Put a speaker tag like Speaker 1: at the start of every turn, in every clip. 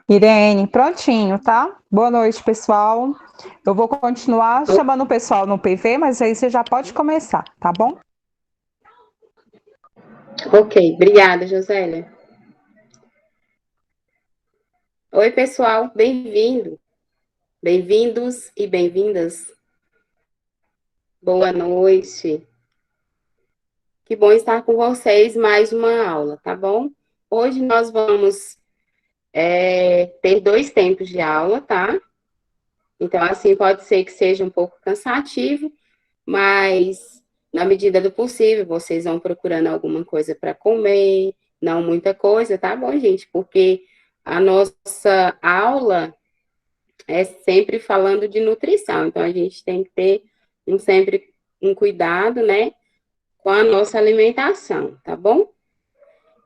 Speaker 1: Irene, prontinho, tá? Boa noite, pessoal. Eu vou continuar chamando o pessoal no PV, mas aí você já pode começar, tá bom?
Speaker 2: Ok, obrigada, Josélia. Oi, pessoal, bem-vindo, bem-vindos e bem-vindas. Boa noite. Que bom estar com vocês mais uma aula, tá bom? Hoje nós vamos ter 2 tempos de aula, tá? Então, assim, pode ser que seja um pouco cansativo, mas na medida do possível, vocês vão procurando alguma coisa para comer, não muita coisa, tá bom, gente? Porque a nossa aula é sempre falando de nutrição, então a gente tem que ter sempre um cuidado, né, com a nossa alimentação, tá bom?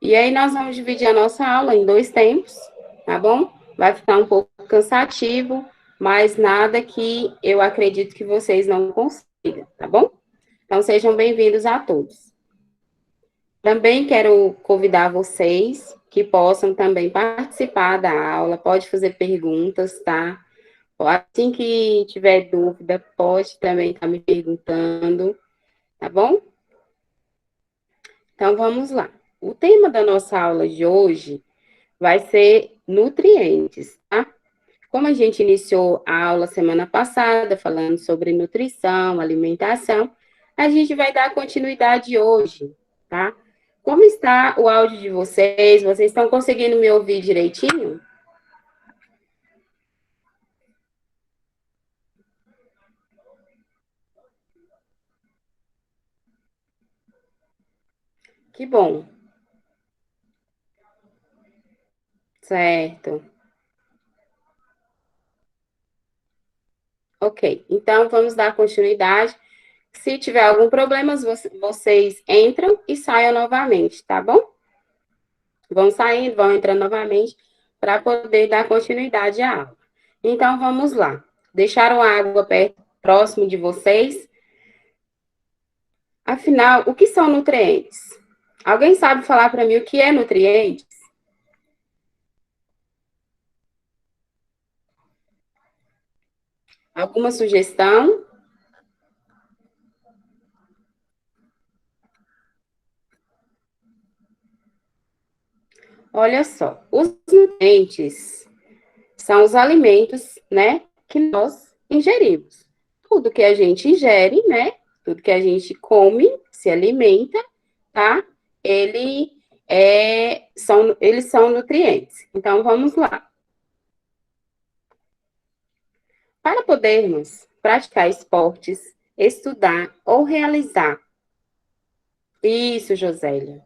Speaker 2: E aí nós vamos dividir a nossa aula em 2 tempos, tá bom? Vai ficar um pouco cansativo, mas nada que eu acredito que vocês não consigam, tá bom? Então sejam bem-vindos a todos. Também quero convidar vocês que possam também participar da aula, pode fazer perguntas, tá? Assim que tiver dúvida, pode também estar me perguntando, tá bom? Então vamos lá. O tema da nossa aula de hoje vai ser nutrientes, tá? Como a gente iniciou a aula semana passada falando sobre nutrição, alimentação, a gente vai dar continuidade hoje, tá? Como está o áudio de vocês? Vocês estão conseguindo me ouvir direitinho? Que bom, certo. Ok, então vamos dar continuidade. Se tiver algum problema, vocês entram e saiam novamente, tá bom? Vão saindo, vão entrando novamente para poder dar continuidade à aula. Então vamos lá. Deixaram a água perto, próximo de vocês? Afinal, o que são nutrientes? Alguém sabe falar para mim o que é nutrientes? Alguma sugestão? Olha só, os nutrientes são os alimentos, né, que nós ingerimos. Tudo que a gente ingere, né, tudo que a gente come, se alimenta, tá? Eles são nutrientes. Então, vamos lá. Para podermos praticar esportes, estudar ou realizar isso, Josélia,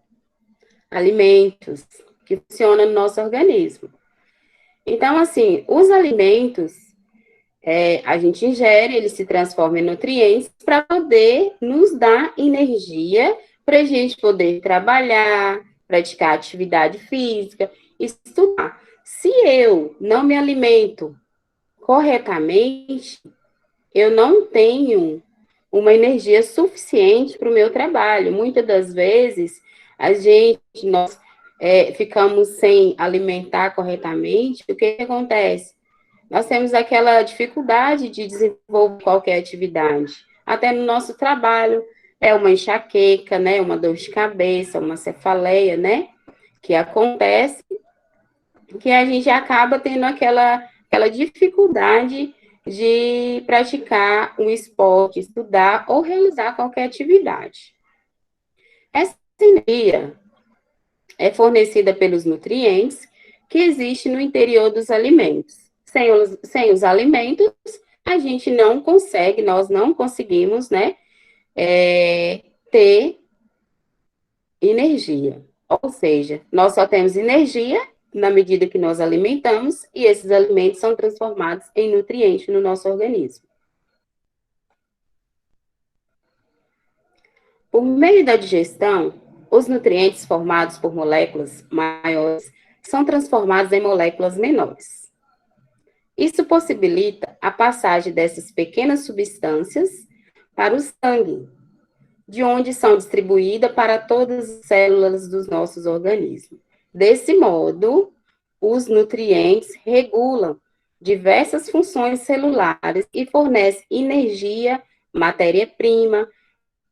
Speaker 2: alimentos que funcionam no nosso organismo. Então, assim, os alimentos a gente ingere, ele se transforma em nutrientes para poder nos dar energia para a gente poder trabalhar, praticar atividade física, estudar. Se eu não me alimento corretamente, eu não tenho uma energia suficiente para o meu trabalho. Muitas das vezes, nós ficamos sem alimentar corretamente, o que acontece? Nós temos aquela dificuldade de desenvolver qualquer atividade. Até no nosso trabalho, é uma enxaqueca, né? Uma dor de cabeça, uma cefaleia, né? Que acontece, que a gente acaba tendo aquela dificuldade de praticar um esporte, estudar ou realizar qualquer atividade. Essa energia é fornecida pelos nutrientes que existem no interior dos alimentos. Sem os alimentos, a gente não consegue, nós não conseguimos, né, ter energia. Ou seja, nós só temos energia na medida que nós alimentamos e esses alimentos são transformados em nutrientes no nosso organismo. Por meio da digestão, os nutrientes formados por moléculas maiores são transformados em moléculas menores. Isso possibilita a passagem dessas pequenas substâncias para o sangue, de onde são distribuídas para todas as células dos nossos organismos. Desse modo, os nutrientes regulam diversas funções celulares e fornecem energia, matéria-prima,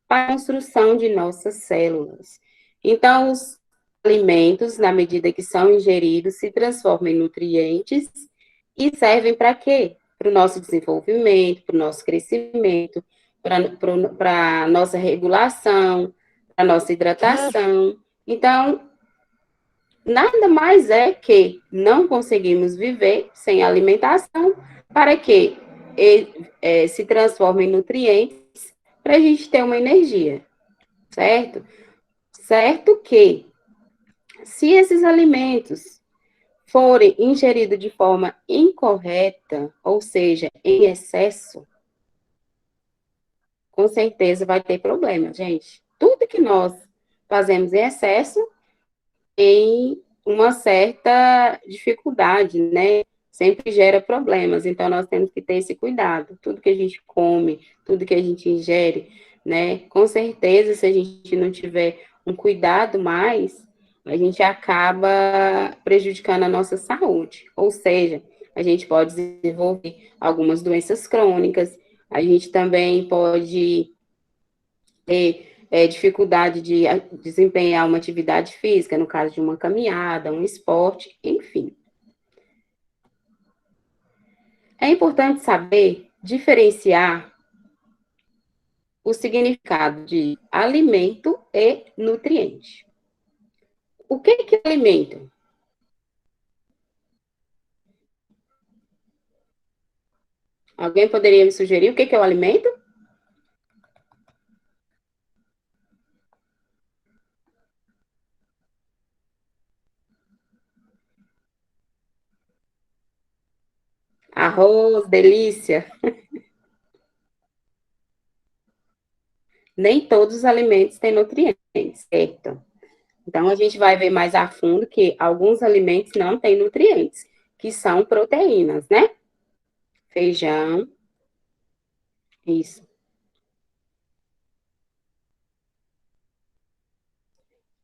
Speaker 2: para a construção de nossas células. Então, os alimentos, na medida que são ingeridos, se transformam em nutrientes e servem para quê? Para o nosso desenvolvimento, para o nosso crescimento, para a nossa regulação, para a nossa hidratação. Então, nada mais é que não conseguimos viver sem alimentação para que se transforme em nutrientes para a gente ter uma energia, certo? Certo que, se esses alimentos forem ingeridos de forma incorreta, ou seja, em excesso, com certeza vai ter problema, gente. Tudo que nós fazemos em excesso tem uma certa dificuldade, né? Sempre gera problemas, então nós temos que ter esse cuidado. Tudo que a gente come, tudo que a gente ingere, né? Com certeza, se a gente não tiver um cuidado mais, a gente acaba prejudicando a nossa saúde. Ou seja, a gente pode desenvolver algumas doenças crônicas, a gente também pode ter dificuldade de desempenhar uma atividade física, no caso de uma caminhada, um esporte, enfim. É importante saber diferenciar o significado de alimento e nutriente. O que é alimento? Alguém poderia me sugerir o que é o alimento? Arroz, delícia. Nem todos os alimentos têm nutrientes, certo? Então, a gente vai ver mais a fundo que alguns alimentos não têm nutrientes, que são proteínas, né? Feijão, isso.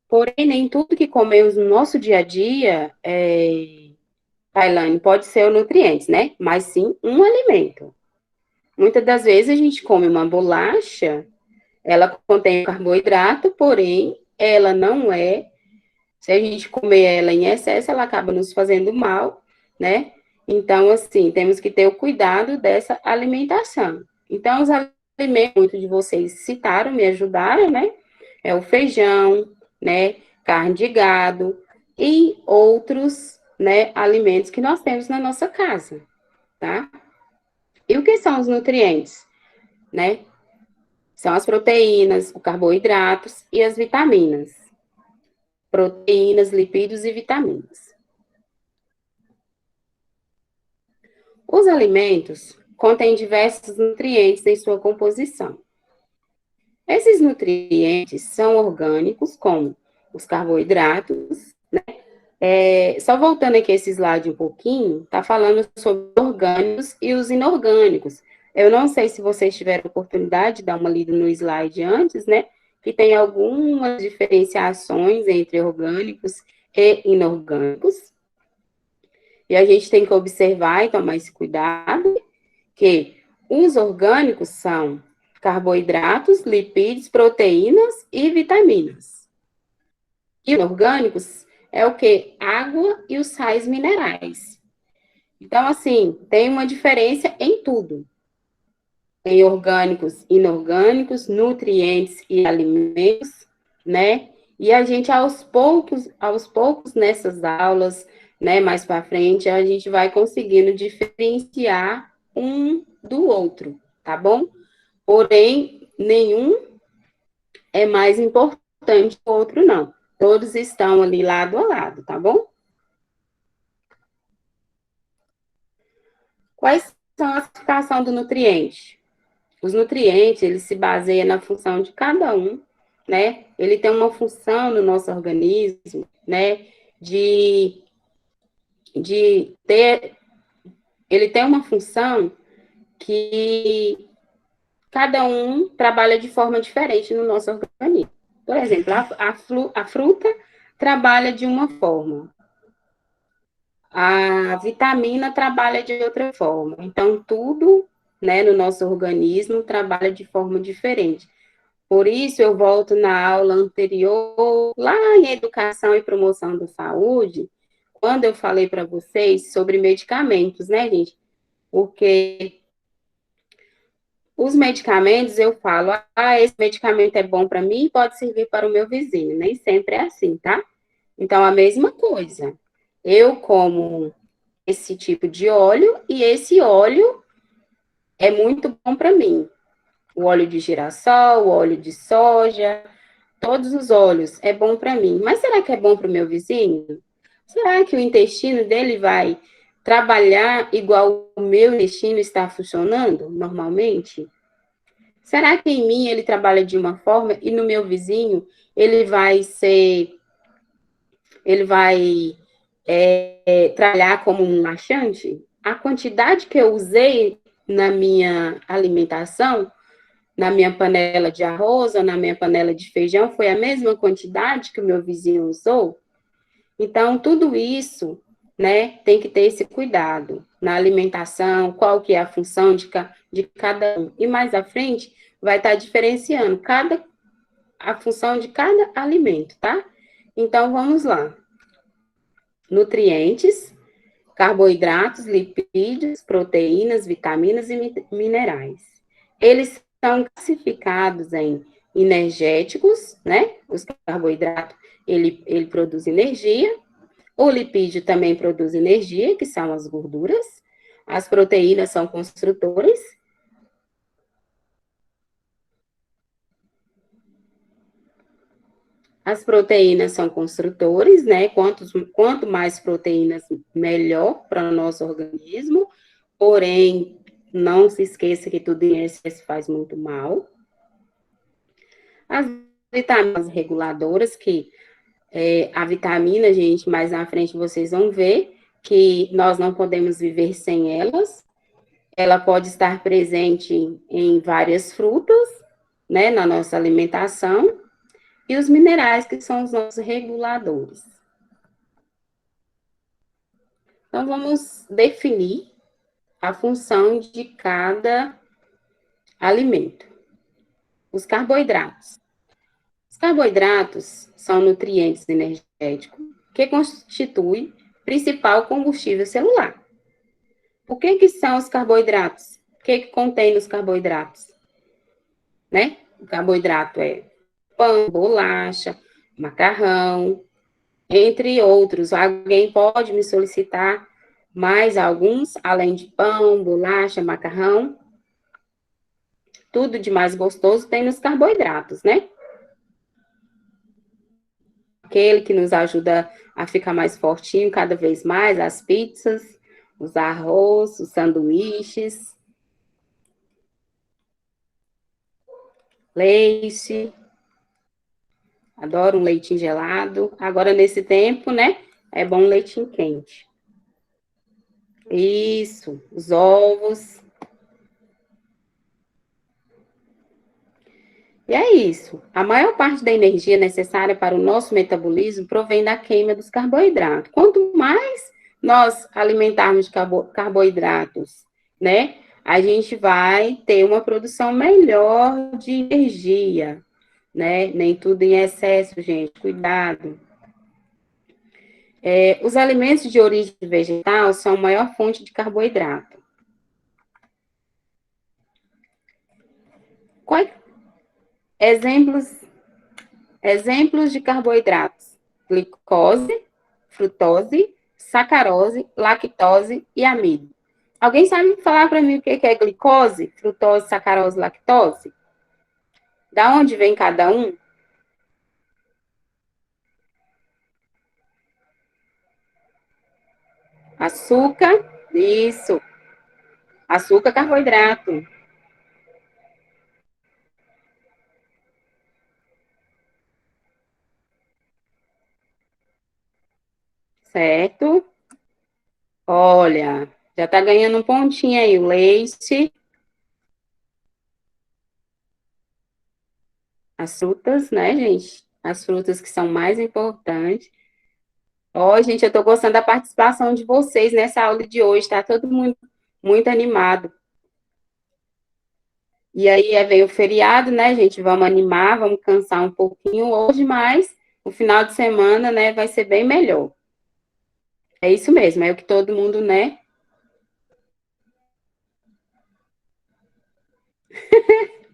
Speaker 2: Porém, nem tudo que comemos no nosso dia a dia, Tailane, pode ser o nutrientes, né? Mas sim um alimento. Muitas das vezes a gente come uma bolacha, ela contém carboidrato, porém, ela não é. Se a gente comer ela em excesso, ela acaba nos fazendo mal, né? Então, assim, temos que ter o cuidado dessa alimentação. Então, os alimentos, muitos de vocês citaram, me ajudaram, né? É o feijão, né? Carne de gado e outros, né, alimentos que nós temos na nossa casa, tá? E o que são os nutrientes, né? São as proteínas, os carboidratos e as vitaminas. Proteínas, lipídios e vitaminas. Os alimentos contêm diversos nutrientes em sua composição. Esses nutrientes são orgânicos, como os carboidratos, né? Só voltando aqui esse slide um pouquinho, tá falando sobre orgânicos e os inorgânicos. Eu não sei se vocês tiveram oportunidade de dar uma lida no slide antes, né? Que tem algumas diferenciações entre orgânicos e inorgânicos. E a gente tem que observar e tomar esse cuidado, que os orgânicos são carboidratos, lipídios, proteínas e vitaminas. E os inorgânicos é o quê? Água e os sais minerais. Então, assim, tem uma diferença em tudo. Tem orgânicos, inorgânicos, nutrientes e alimentos, né? E a gente, aos poucos nessas aulas, né, mais para frente, a gente vai conseguindo diferenciar um do outro, tá bom? Porém, nenhum é mais importante que o outro, não. Todos estão ali lado a lado, tá bom? Quais são a classificação do nutriente? Os nutrientes, eles se baseiam na função de cada um, né? Ele tem uma função no nosso organismo, né? De ter... Ele tem uma função que cada um trabalha de forma diferente no nosso organismo. Por exemplo, a fruta trabalha de uma forma. a vitamina trabalha de outra forma. Então, tudo, né, no nosso organismo trabalha de forma diferente. Por isso, eu volto na aula anterior, lá em Educação e Promoção da Saúde, quando eu falei para vocês sobre medicamentos, né, gente? Porque os medicamentos, eu falo, esse medicamento é bom para mim, pode servir para o meu vizinho. Nem sempre é assim, tá? Então, a mesma coisa. Eu como esse tipo de óleo e esse óleo é muito bom para mim. O óleo de girassol, o óleo de soja, todos os óleos é bom para mim. Mas será que é bom para o meu vizinho? Será que o intestino dele vai trabalhar igual o meu intestino está funcionando normalmente? Será que em mim ele trabalha de uma forma e no meu vizinho ele vai ser, ele vai trabalhar como um laxante? A quantidade que eu usei na minha alimentação, na minha panela de arroz ou na minha panela de feijão, foi a mesma quantidade que o meu vizinho usou? Então, tudo isso, né, tem que ter esse cuidado na alimentação, qual que é a função de cada um. E mais à frente, vai estar diferenciando a função de cada alimento, tá? Então, vamos lá. Nutrientes, carboidratos, lipídios, proteínas, vitaminas e minerais. Eles são classificados em energéticos, né? Os carboidratos, ele produz energia. O lipídio também produz energia, que são as gorduras. As proteínas são construtoras. As proteínas são construtores, né? Quanto mais proteínas, melhor para o nosso organismo. Porém, não se esqueça que tudo em excesso faz muito mal. As vitaminas reguladoras, que a vitamina, gente, mais na frente vocês vão ver que nós não podemos viver sem elas. Ela pode estar presente em várias frutas, né, na nossa alimentação, e os minerais, que são os nossos reguladores. Então, vamos definir a função de cada alimento. Os carboidratos. Os carboidratos são nutrientes energéticos que constituem principal combustível celular. O que são os carboidratos? O que contém nos carboidratos? Né? O carboidrato é pão, bolacha, macarrão, entre outros. Alguém pode me solicitar mais alguns, além de pão, bolacha, macarrão? Tudo de mais gostoso tem nos carboidratos, né? Aquele que nos ajuda a ficar mais fortinho cada vez mais, as pizzas, os arroz, os sanduíches, leite. Adoro um leitinho gelado. Agora, nesse tempo, né? É bom um leitinho quente. Isso, os ovos. E é isso. A maior parte da energia necessária para o nosso metabolismo provém da queima dos carboidratos. Quanto mais nós alimentarmos de carboidratos, né? A gente vai ter uma produção melhor de energia, né? Nem tudo em excesso, gente. Cuidado. Os alimentos de origem vegetal são a maior fonte de carboidrato. Quais exemplos, exemplos de carboidratos? Glicose, frutose, sacarose, lactose e amido. Alguém sabe falar para mim o que é glicose, frutose, sacarose, lactose? Da onde vem cada um? Açúcar, isso. Açúcar, carboidrato, certo? Olha, já está ganhando um pontinho aí o leite, as frutas, né, gente? As frutas que são mais importantes. Ó, gente, eu estou gostando da participação de vocês nessa aula de hoje, tá todo mundo muito animado. E aí vem o feriado, né, gente? Vamos animar, vamos cansar um pouquinho hoje, mas o final de semana, né, vai ser bem melhor. É isso mesmo, é o que todo mundo, né?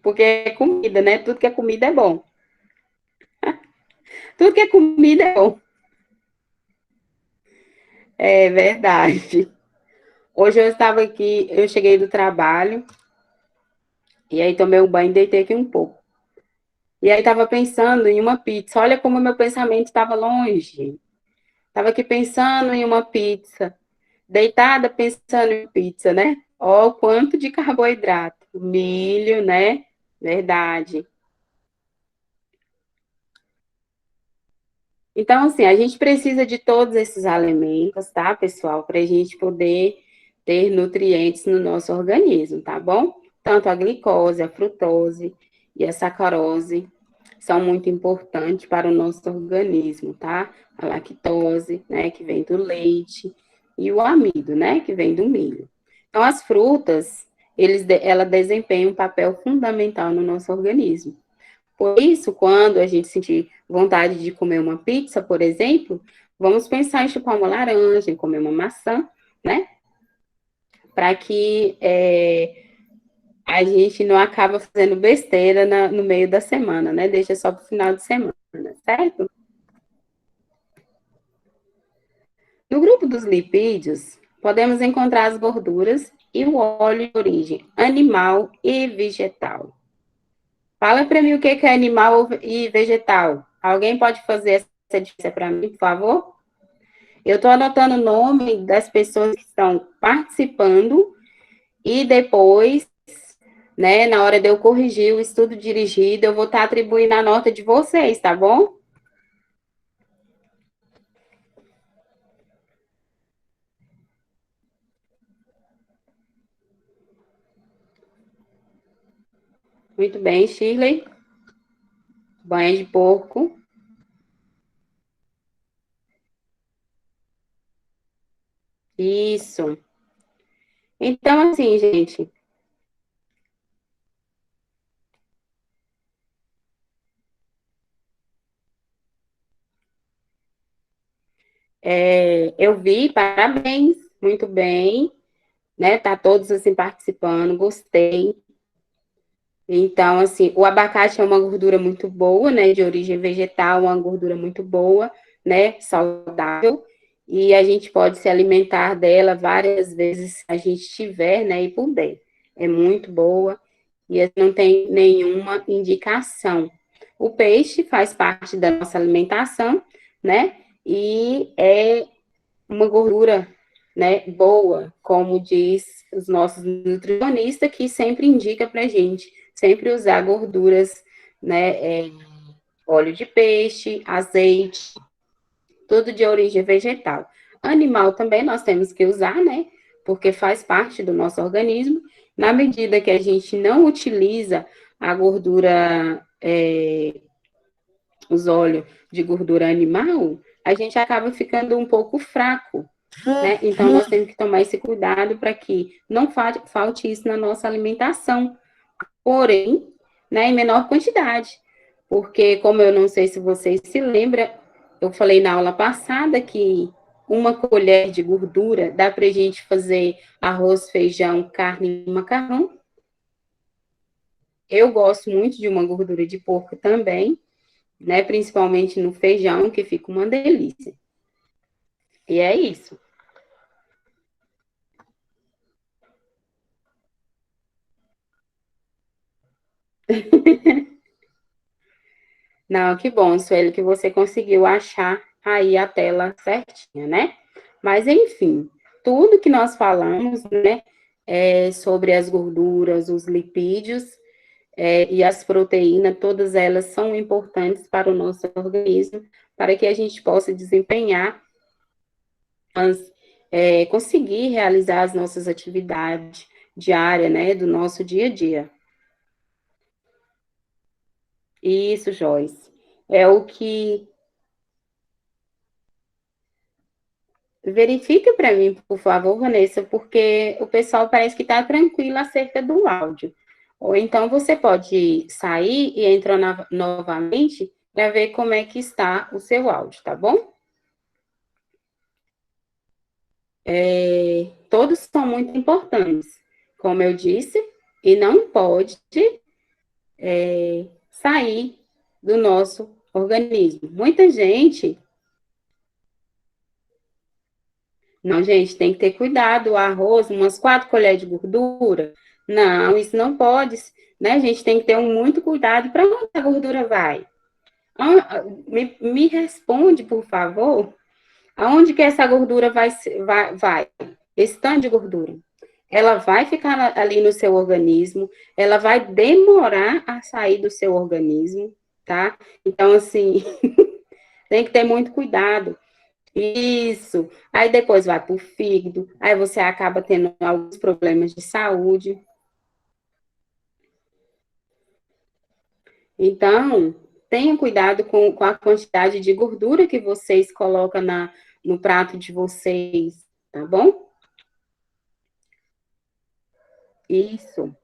Speaker 2: Porque é comida, né? Tudo que é comida é bom. Tudo que é comida é bom. É verdade. Hoje eu estava aqui, eu cheguei do trabalho, e aí tomei um banho e deitei aqui um pouco. E aí estava pensando em uma pizza. Olha como meu pensamento estava longe. Estava aqui pensando em uma pizza. Deitada pensando em pizza, né? Ó, o quanto de carboidrato. Milho, né? Verdade. Então, assim, a gente precisa de todos esses alimentos, tá, pessoal? Para a gente poder ter nutrientes no nosso organismo, tá bom? Tanto a glicose, a frutose e a sacarose são muito importantes para o nosso organismo, tá? A lactose, né, que vem do leite, e o amido, né, que vem do milho. Então, as frutas, ela desempenham um papel fundamental no nosso organismo. Por isso, quando a gente sentir vontade de comer uma pizza, por exemplo, vamos pensar em chupar uma laranja, em comer uma maçã, né? Para que a gente não acaba fazendo besteira no meio da semana, né? Deixa só para o final de semana, certo? No grupo dos lipídios, podemos encontrar as gorduras e o óleo de origem animal e vegetal. Fala para mim o que é animal e vegetal. Alguém pode fazer essa diferença para mim, por favor? Eu estou anotando o nome das pessoas que estão participando e depois, né, na hora de eu corrigir o estudo dirigido, eu vou estar atribuindo a nota de vocês, tá bom? Muito bem, Shirley. Banha de porco. Isso. Então, assim, gente, eu vi, parabéns, muito bem, né? Tá todos assim participando, gostei. Então, assim, o abacate é uma gordura muito boa, né? De origem vegetal, uma gordura muito boa, né? Saudável. E a gente pode se alimentar dela várias vezes se a gente tiver, né? E puder. É muito boa e não tem nenhuma indicação. O peixe faz parte da nossa alimentação, né? E é uma gordura, né, boa, como diz os nossos nutricionistas, que sempre indica para gente sempre usar gorduras, né, óleo de peixe, azeite, tudo de origem vegetal. Animal também nós temos que usar, né, porque faz parte do nosso organismo. Na medida que a gente não utiliza a gordura, os óleos de gordura animal, a gente acaba ficando um pouco fraco, né? Então, nós temos que tomar esse cuidado para que não falte isso na nossa alimentação, porém, né, em menor quantidade. Porque, como eu não sei se vocês se lembram, eu falei na aula passada que uma colher de gordura dá para a gente fazer arroz, feijão, carne e macarrão. Eu gosto muito de uma gordura de porco também, né? Principalmente no feijão, que fica uma delícia. E é isso. Não, que bom, Sueli, que você conseguiu achar aí a tela certinha, né? Mas, enfim, tudo que nós falamos, né, sobre as gorduras, os lipídios, e as proteínas, todas elas são importantes para o nosso organismo, para que a gente possa desempenhar, conseguir realizar as nossas atividades diárias, né, do nosso dia a dia. Isso, Joyce. É o que verifique para mim, por favor, Vanessa, porque o pessoal parece que está tranquilo acerca do áudio. Ou então você pode sair e entrar novamente para ver como é que está o seu áudio, tá bom? Todos são muito importantes, como eu disse, e não pode sair do nosso organismo. Muita gente. Não, gente, tem que ter cuidado. O arroz, umas 4 colheres de gordura. Não, isso não pode, né? A gente tem que ter muito cuidado. Para onde a gordura vai? Me responde, por favor. Aonde que essa gordura vai? Esse tanto de gordura. Ela vai ficar ali no seu organismo, ela vai demorar a sair do seu organismo, tá? Então, assim, tem que ter muito cuidado. Isso. Aí depois vai para o fígado, aí você acaba tendo alguns problemas de saúde. Então, tenha cuidado com a quantidade de gordura que vocês colocam no prato de vocês, tá bom? Isso.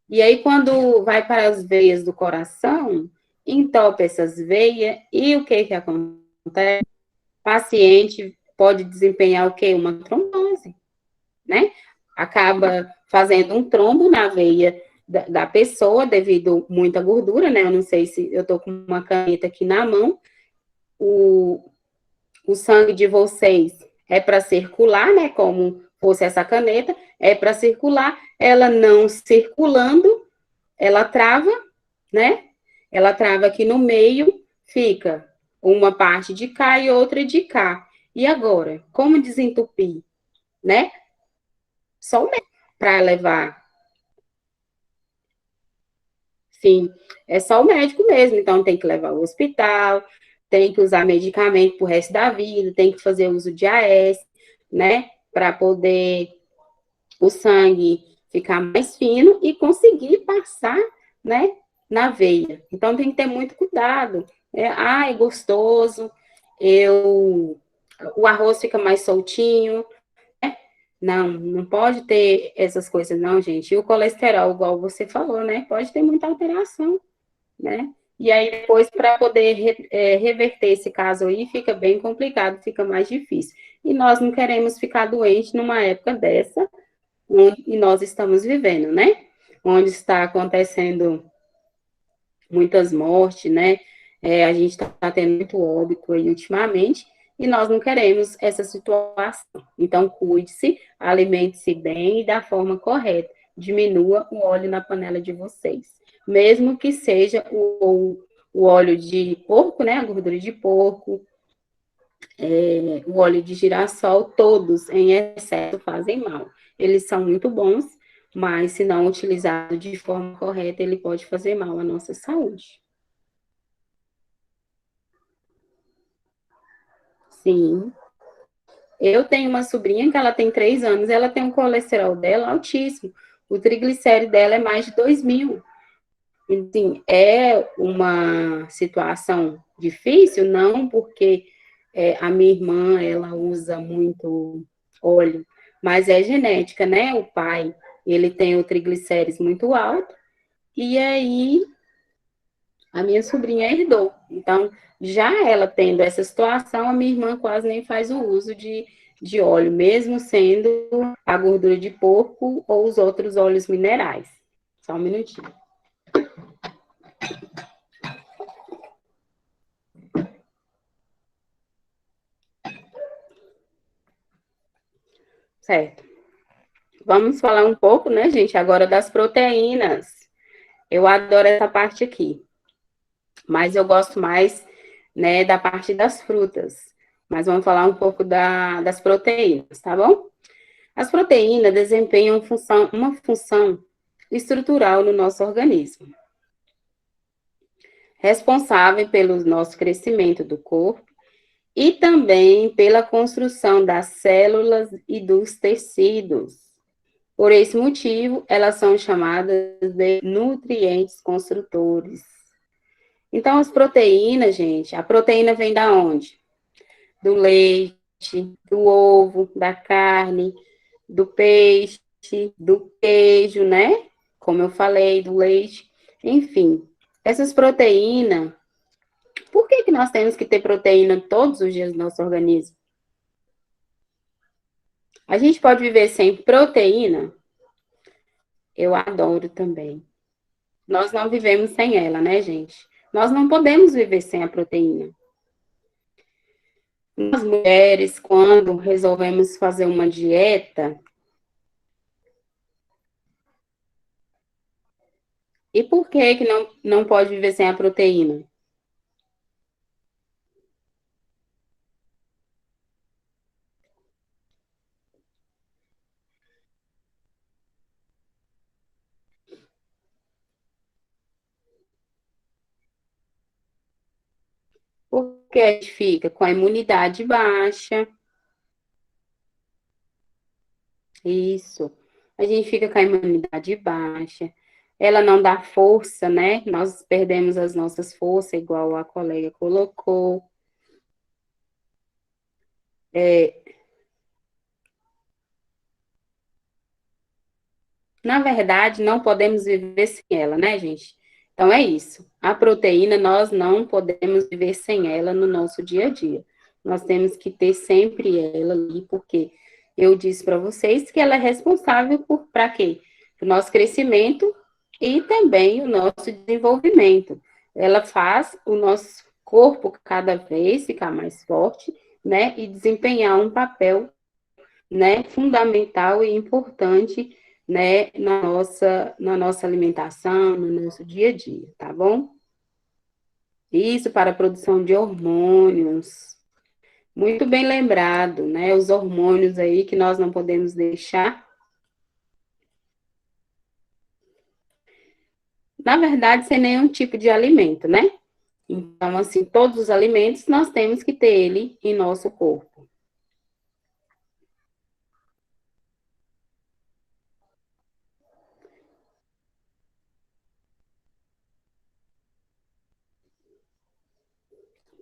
Speaker 2: E aí, quando vai para as veias do coração, entope essas veias, e o que acontece? O paciente pode desempenhar o quê? Uma trombose, né? Acaba fazendo um trombo na veia da pessoa devido a muita gordura, né? Eu não sei se eu tô com uma caneta aqui na mão. O sangue de vocês é para circular, né? Como fosse essa caneta, é para circular. Ela não circulando, ela trava, né? Ela trava aqui no meio, fica uma parte de cá e outra de cá. E agora, como desentupir, né? Só o médico para levar. Sim, é só o médico mesmo, então tem que levar ao hospital, tem que usar medicamento pro resto da vida, tem que fazer uso de AS, né? Para poder o sangue ficar mais fino e conseguir passar, né? Na veia. Então tem que ter muito cuidado. É gostoso, o arroz fica mais soltinho, não, não pode ter essas coisas, não, gente. E o colesterol, igual você falou, né? Pode ter muita alteração, né? E aí, depois, para poder reverter esse caso aí, fica bem complicado, fica mais difícil. E nós não queremos ficar doentes numa época dessa, onde nós estamos vivendo, né? Onde está acontecendo muitas mortes, né? A gente está tendo muito óbito aí ultimamente, e nós não queremos essa situação. Então, cuide-se, alimente-se bem e da forma correta. Diminua o óleo na panela de vocês. Mesmo que seja o óleo de porco, né? A gordura de porco, o óleo de girassol, todos em excesso fazem mal. Eles são muito bons, mas se não utilizado de forma correta, ele pode fazer mal à nossa saúde. Sim. Eu tenho uma sobrinha que ela tem 3 anos, ela tem um colesterol dela altíssimo. O triglicérido dela é mais de 2.000. Assim, é uma situação difícil, não porque a minha irmã, ela usa muito óleo, mas é genética, né? O pai, ele tem o triglicérides muito alto, e aí a minha sobrinha herdou. Então, já ela tendo essa situação, a minha irmã quase nem faz o uso de óleo, mesmo sendo a gordura de porco ou os outros óleos minerais. Só um minutinho. Certo. Vamos falar um pouco, né, gente, agora das proteínas. Eu adoro essa parte aqui, mas eu gosto mais, né, da parte das frutas. Mas vamos falar um pouco das proteínas, tá bom? As proteínas desempenham uma função estrutural no nosso organismo, responsável pelo nosso crescimento do corpo e também pela construção das células e dos tecidos. Por esse motivo, elas são chamadas de nutrientes construtores. Então, as proteínas, gente, a proteína vem da onde? Do leite, do ovo, da carne, do peixe, do queijo, né? Como eu falei, do leite, enfim. Essas proteínas, por que nós temos que ter proteína todos os dias no nosso organismo? A gente pode viver sem proteína? Eu adoro também. Nós não vivemos sem ela, né, gente? Nós não podemos viver sem a proteína. Nós mulheres, quando resolvemos fazer uma dieta, e por que não pode viver sem a proteína? Porque a gente fica com a imunidade baixa. Isso. A gente fica com a imunidade baixa. Ela não dá força, né? Nós perdemos as nossas forças, igual a colega colocou. Na verdade, não podemos viver sem ela, né, gente? Então é isso. A proteína, nós não podemos viver sem ela no nosso dia a dia. Nós temos que ter sempre ela ali, porque eu disse para vocês que ela é responsável por para quê? O nosso crescimento e também o nosso desenvolvimento. Ela faz o nosso corpo cada vez ficar mais forte, né, e desempenhar um papel, né, fundamental e importante, né, na nossa alimentação, no nosso dia a dia, tá bom? Isso para a produção de hormônios. Muito bem lembrado, né? Os hormônios aí que nós não podemos deixar. Na verdade, sem nenhum tipo de alimento, né? Então, assim, todos os alimentos nós temos que ter ele em nosso corpo.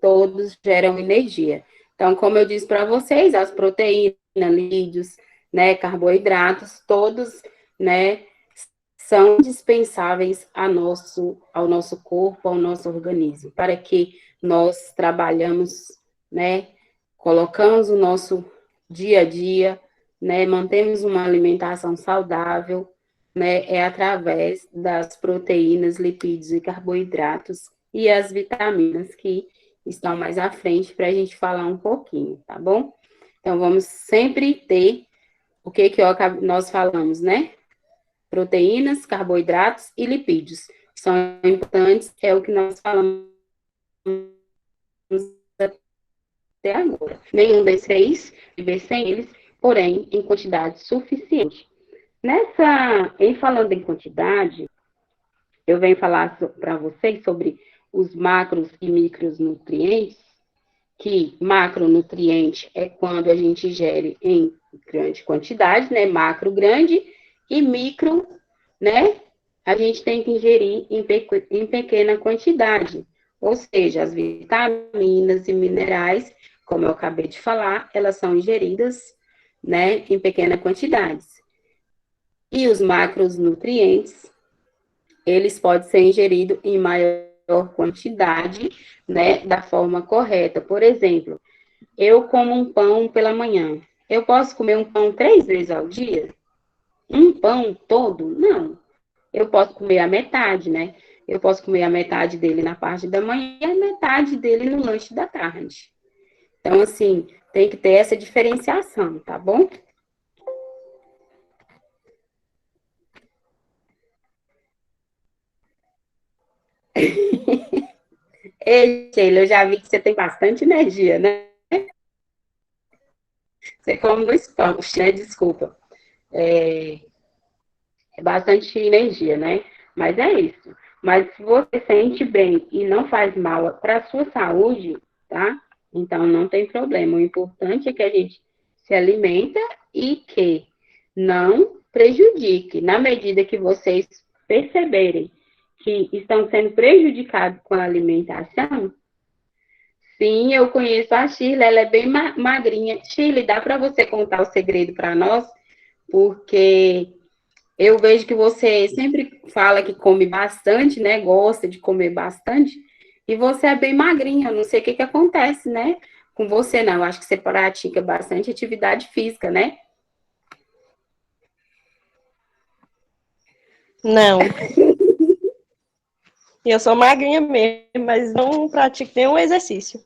Speaker 2: Todos geram energia. Então, como eu disse para vocês, as proteínas, lípidos, né, carboidratos, todos, né, são indispensáveis ao nosso corpo, ao nosso organismo, para que nós trabalhamos, né, colocamos o nosso dia a dia, né, mantemos uma alimentação saudável, né, é através das proteínas, lipídios e carboidratos e as vitaminas que estão mais à frente para a gente falar um pouquinho, tá bom? Então, vamos sempre ter o que nós falamos, né? Proteínas, carboidratos e lipídios. São importantes, é o que nós falamos até agora. Nenhum desses três viver sem eles, porém, em quantidade suficiente. Em falando em quantidade, eu venho falar para vocês sobre os macros e micronutrientes, que macronutriente é quando a gente ingere em grande quantidade, né? Macro grande, e micro, né? A gente tem que ingerir em pequena quantidade. Ou seja, as vitaminas e minerais, como eu acabei de falar, elas são ingeridas, né, em pequena quantidades. E os macronutrientes, eles podem ser ingeridos em maior quantidade, né, da forma correta. Por exemplo, eu como um pão pela manhã. Eu posso comer um pão 3 vezes ao dia? Um pão todo? Não. Eu posso comer a metade, né? Eu posso comer a metade dele na parte da manhã e a metade dele no lanche da tarde. Então, assim, tem que ter essa diferenciação, tá bom? Ei, Sheila, eu já vi que você tem bastante energia, né? Você come no esporte, né? Desculpa. É, é bastante energia, né? Mas é isso. Mas se você sente bem e não faz mal para a sua saúde, tá? Então não tem problema. O importante é que a gente se alimenta e que não prejudique. Na medida que vocês perceberem que estão sendo prejudicados com a alimentação, Sim, eu conheço a Shirley, ela é bem magrinha. Shirley, dá para você contar o segredo para nós? Porque eu vejo que você sempre fala que come bastante, né? Gosta de comer bastante. E você é bem magrinha. Eu não sei o que que acontece, né? Com você, não. Eu acho que você pratica bastante atividade física, né?
Speaker 3: Não, eu sou magrinha mesmo, mas não pratico nenhum exercício.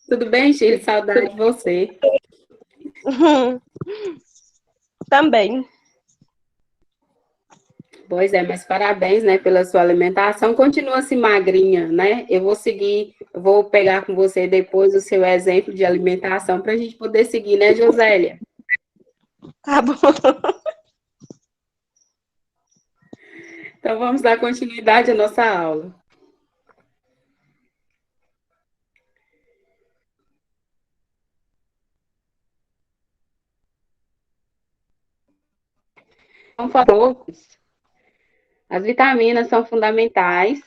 Speaker 2: Tudo bem, Shirley? Saudade de você.
Speaker 3: Também.
Speaker 2: Pois é, mas parabéns, né, pela sua alimentação. Continua assim magrinha, né? Eu vou seguir, eu vou pegar com você depois o seu exemplo de alimentação para a gente poder seguir, né, Josélia?
Speaker 3: Tá bom.
Speaker 2: Então vamos dar continuidade à nossa aula. Então, poucos. As vitaminas são fundamentais.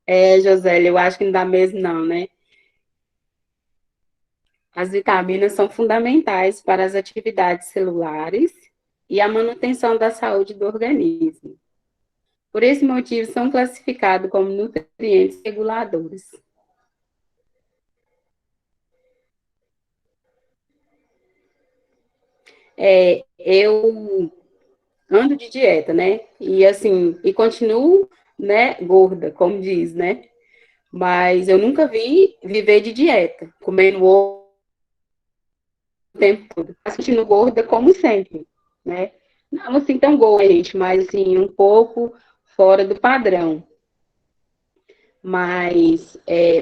Speaker 2: É, Josélia, eu acho que não dá mesmo, não, né? As vitaminas são fundamentais para as atividades celulares e a manutenção da saúde do organismo. Por esse motivo, são classificados como nutrientes reguladores. Eu ando de dieta, né? E assim, e continuo, né, gorda, como diz, né? Mas eu nunca vi viver de dieta, comendo ovo o tempo todo. Mas continuo gorda como sempre, né? Não assim tão gorda, gente, mas assim, um pouco fora do padrão. Mas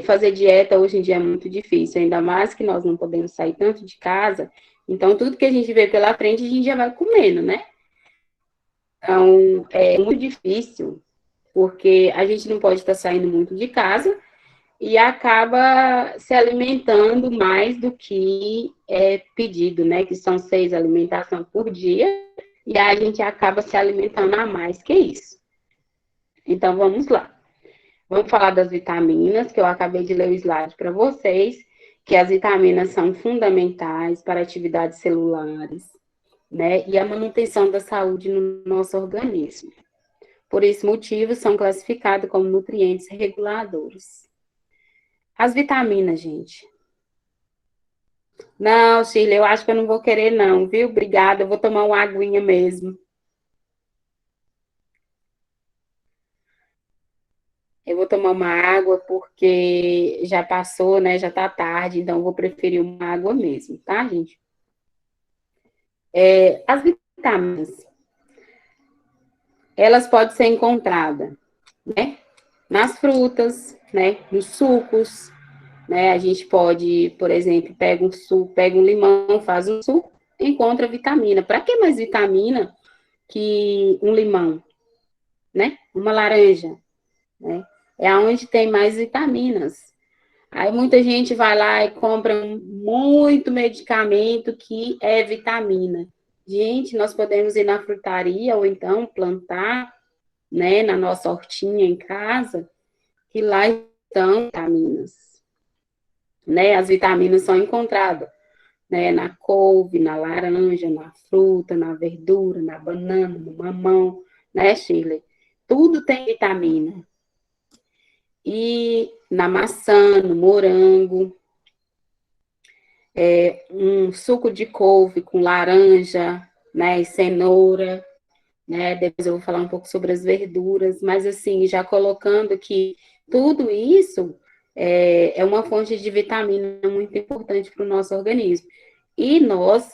Speaker 2: fazer dieta hoje em dia é muito difícil, ainda mais que nós não podemos sair tanto de casa. Então, tudo que a gente vê pela frente, a gente já vai comendo, né? Então, é muito difícil, porque a gente não pode estar saindo muito de casa e acaba se alimentando mais do que é pedido, né? Que são 6 alimentações por dia, e a gente acaba se alimentando a mais que isso. Então, vamos lá. Vamos falar das vitaminas, que eu acabei de ler o slide para vocês, que as vitaminas são fundamentais para atividades celulares, né? E a manutenção da saúde no nosso organismo. Por esse motivo, são classificados como nutrientes reguladores. As vitaminas, gente. Não, Shirley, eu acho que eu não vou querer, não, viu? Obrigada, eu vou tomar uma aguinha mesmo. Eu vou tomar uma água porque já passou, né? Já tá tarde, então eu vou preferir uma água mesmo, tá, gente? As vitaminas, elas podem ser encontradas, né? Nas frutas, né? Nos sucos, né? A gente pode, por exemplo, pega um suco, pega um limão, faz um suco, encontra vitamina. Para que mais vitamina que um limão, né? Uma laranja, né? É onde tem mais vitaminas. Aí muita gente vai lá e compra muito medicamento que é vitamina. Gente, nós podemos ir na frutaria ou então plantar, né, na nossa hortinha em casa, que lá estão vitaminas, né? As vitaminas são encontradas, né, na couve, na laranja, na fruta, na verdura, na banana, no mamão, né, Shirley? Tudo tem vitamina. E na maçã, no morango, um suco de couve com laranja, né, e cenoura, né? Depois eu vou falar um pouco sobre as verduras, mas assim, já colocando que tudo isso é uma fonte de vitamina muito importante para o nosso organismo. E nós,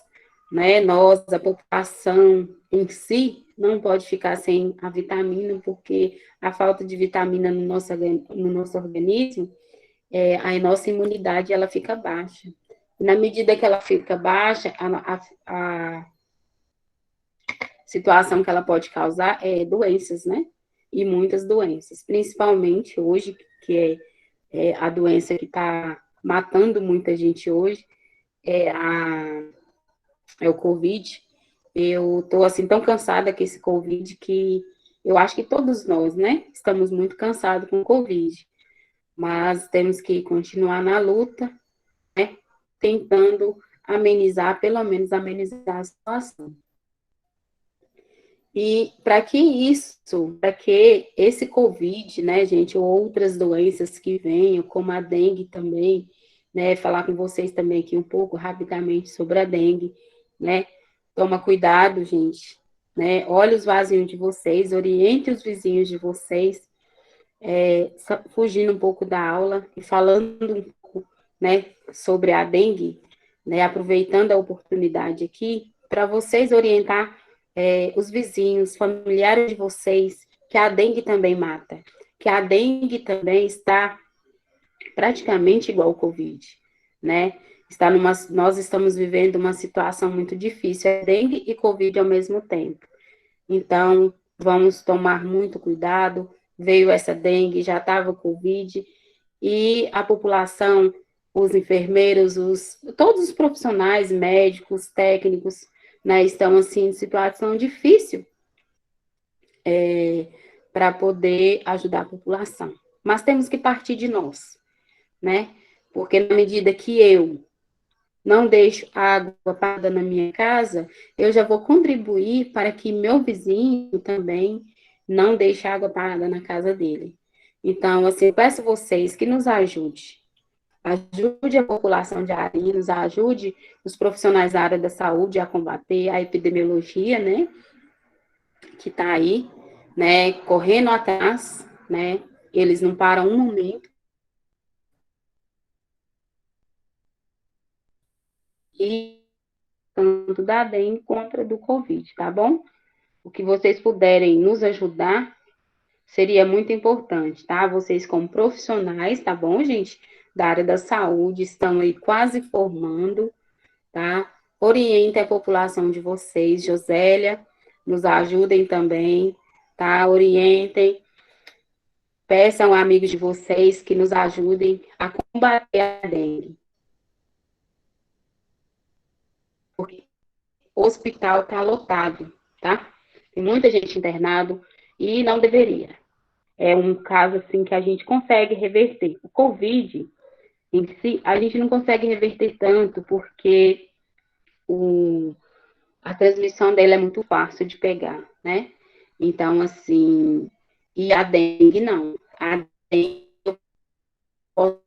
Speaker 2: né, nós, a população em si, não pode ficar sem a vitamina, porque a falta de vitamina no nosso organismo, a nossa imunidade ela fica baixa. E na medida que ela fica baixa, a situação que ela pode causar é doenças, né? E muitas doenças, principalmente hoje, que é a doença que está matando muita gente hoje, é o Covid. Eu tô assim tão cansada com esse Covid que Eu acho que todos nós, né, estamos muito cansados com o Covid, mas temos que continuar na luta, né, tentando amenizar, pelo menos amenizar a situação. E para que esse Covid, né, gente, ou outras doenças que venham, como a dengue também, né, falar com vocês também aqui um pouco rapidamente sobre a dengue, né, toma cuidado, gente, né, olha os vasinhos de vocês, oriente os vizinhos de vocês, fugindo um pouco da aula e falando um pouco, né, sobre a dengue, né, aproveitando a oportunidade aqui, para vocês orientar os vizinhos, familiares de vocês, que a dengue também mata, que a dengue também está praticamente igual ao Covid, né? Nós estamos vivendo uma situação muito difícil, é dengue e Covid ao mesmo tempo. Então, vamos tomar muito cuidado. Veio essa dengue, já estava o Covid, e a população, os enfermeiros, todos os profissionais, médicos, técnicos, né, estão assim em situação difícil para poder ajudar a população. Mas temos que partir de nós, né? Porque na medida que eu não deixo água parada na minha casa, eu já vou contribuir para que meu vizinho também não deixe água parada na casa dele. Então, assim, eu peço vocês que nos ajude. Ajude a população de Arinos, ajude os profissionais da área da saúde a combater a epidemiologia, né, que está aí, né, correndo atrás, né, eles não param um momento. E tanto da dengue contra do Covid, tá bom? O que vocês puderem nos ajudar seria muito importante, tá? Vocês como profissionais, tá bom, gente? Da área da saúde, estão aí quase formando, tá? Orientem a população de vocês, Josélia, nos ajudem também, tá? Orientem, peçam a amigos de vocês que nos ajudem a combater a dengue. Porque o hospital está lotado, tá? Tem muita gente internado e não deveria. É um caso assim que a gente consegue reverter. O Covid em si, a gente não consegue reverter tanto porque a transmissão dela é muito fácil de pegar, né? Então, assim, e a dengue não. A dengue eu posso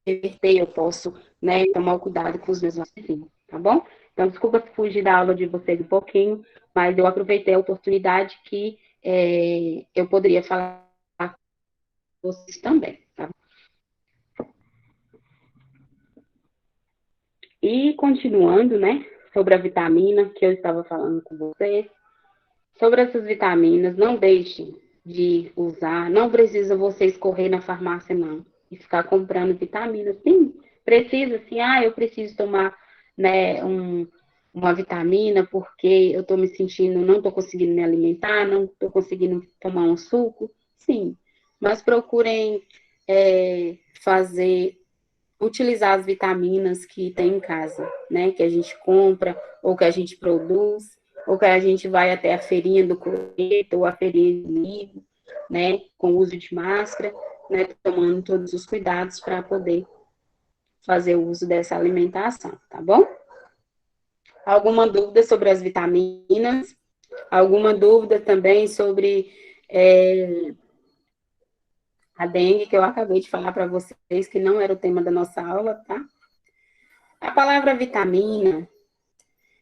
Speaker 2: reverter, eu posso, né, tomar cuidado com os meus vizinhos, tá bom? Então, desculpa fugir da aula de vocês um pouquinho, mas eu aproveitei a oportunidade que eu poderia falar com vocês também, tá? E continuando, né, sobre a vitamina que eu estava falando com vocês, sobre essas vitaminas, não deixem de usar, não precisa vocês correr na farmácia, não, e ficar comprando vitaminas. Sim, precisa, sim, eu preciso tomar, né, uma vitamina porque eu estou me sentindo, não estou conseguindo me alimentar, não estou conseguindo tomar um suco. Sim, mas procurem utilizar as vitaminas que tem em casa, né? Que a gente compra, ou que a gente produz, ou que a gente vai até a feirinha do Correto, ou a feirinha do livro, né? Com o uso de máscara, né? Tomando todos os cuidados para poder fazer o uso dessa alimentação, tá bom? Alguma dúvida sobre as vitaminas? Alguma dúvida também sobre a dengue, que eu acabei de falar para vocês, que não era o tema da nossa aula, tá? A palavra vitamina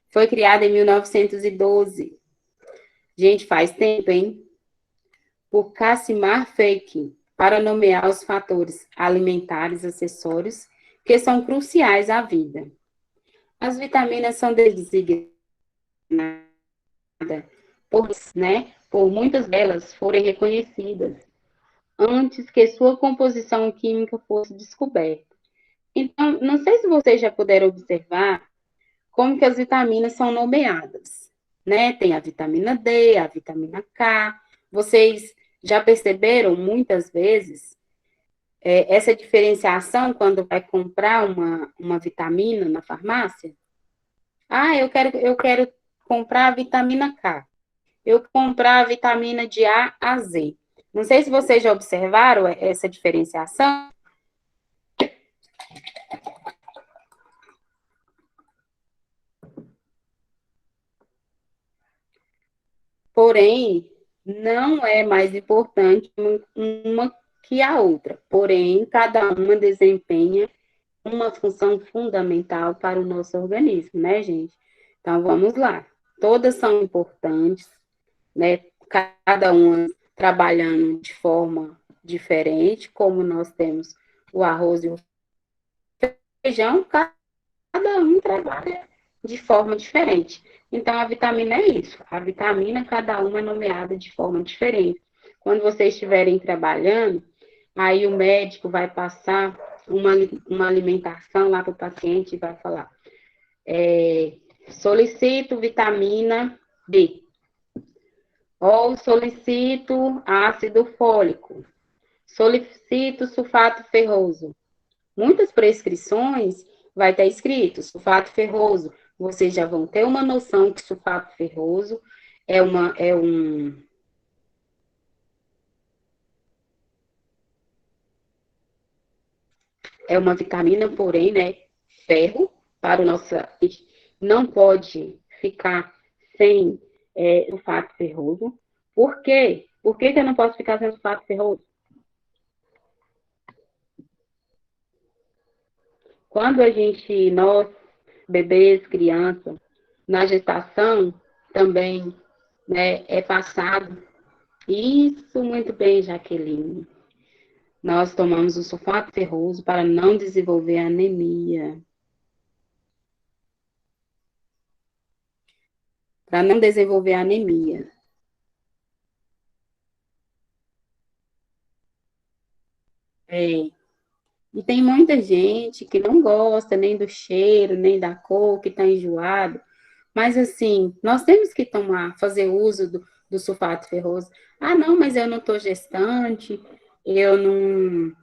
Speaker 2: foi criada em 1912. Gente, faz tempo, hein? Por Casimir Feikin, para nomear os fatores alimentares acessórios que são cruciais à vida. As vitaminas são designadas por muitas delas forem reconhecidas antes que sua composição química fosse descoberta. Então, não sei se vocês já puderam observar como que as vitaminas são nomeadas, né? Tem a vitamina D, a vitamina K. Vocês já perceberam muitas vezes essa diferenciação quando vai comprar uma vitamina na farmácia? Eu quero comprar a vitamina K. Eu comprar a vitamina de A a Z. Não sei se vocês já observaram essa diferenciação. Porém, não é mais importante uma que a outra. Porém, cada uma desempenha uma função fundamental para o nosso organismo, né, gente? Então, vamos lá. Todas são importantes, né? Cada uma trabalhando de forma diferente, como nós temos o arroz e o feijão, cada um trabalha de forma diferente. Então, a vitamina é isso. A vitamina, cada uma é nomeada de forma diferente. Quando vocês estiverem trabalhando, aí o médico vai passar uma alimentação lá para o paciente e vai falar: solicito vitamina B, ou solicito ácido fólico, solicito sulfato ferroso. Muitas prescrições vai estar escrito sulfato ferroso. Vocês já vão ter uma noção que sulfato ferroso é uma vitamina, porém, né, ferro para o nosso, não pode ficar sem sulfato ferroso. Por quê? Por que eu não posso ficar sem sulfato ferroso? Quando nós, bebês, crianças, na gestação, também, né, é passado. Isso, muito bem, Jaqueline. Nós tomamos o sulfato ferroso para não desenvolver anemia. Para não desenvolver anemia. E tem muita gente que não gosta nem do cheiro, nem da cor, que está enjoado. Mas, assim, nós temos que fazer uso do sulfato ferroso. Ah, não, mas eu não estou gestante, eu não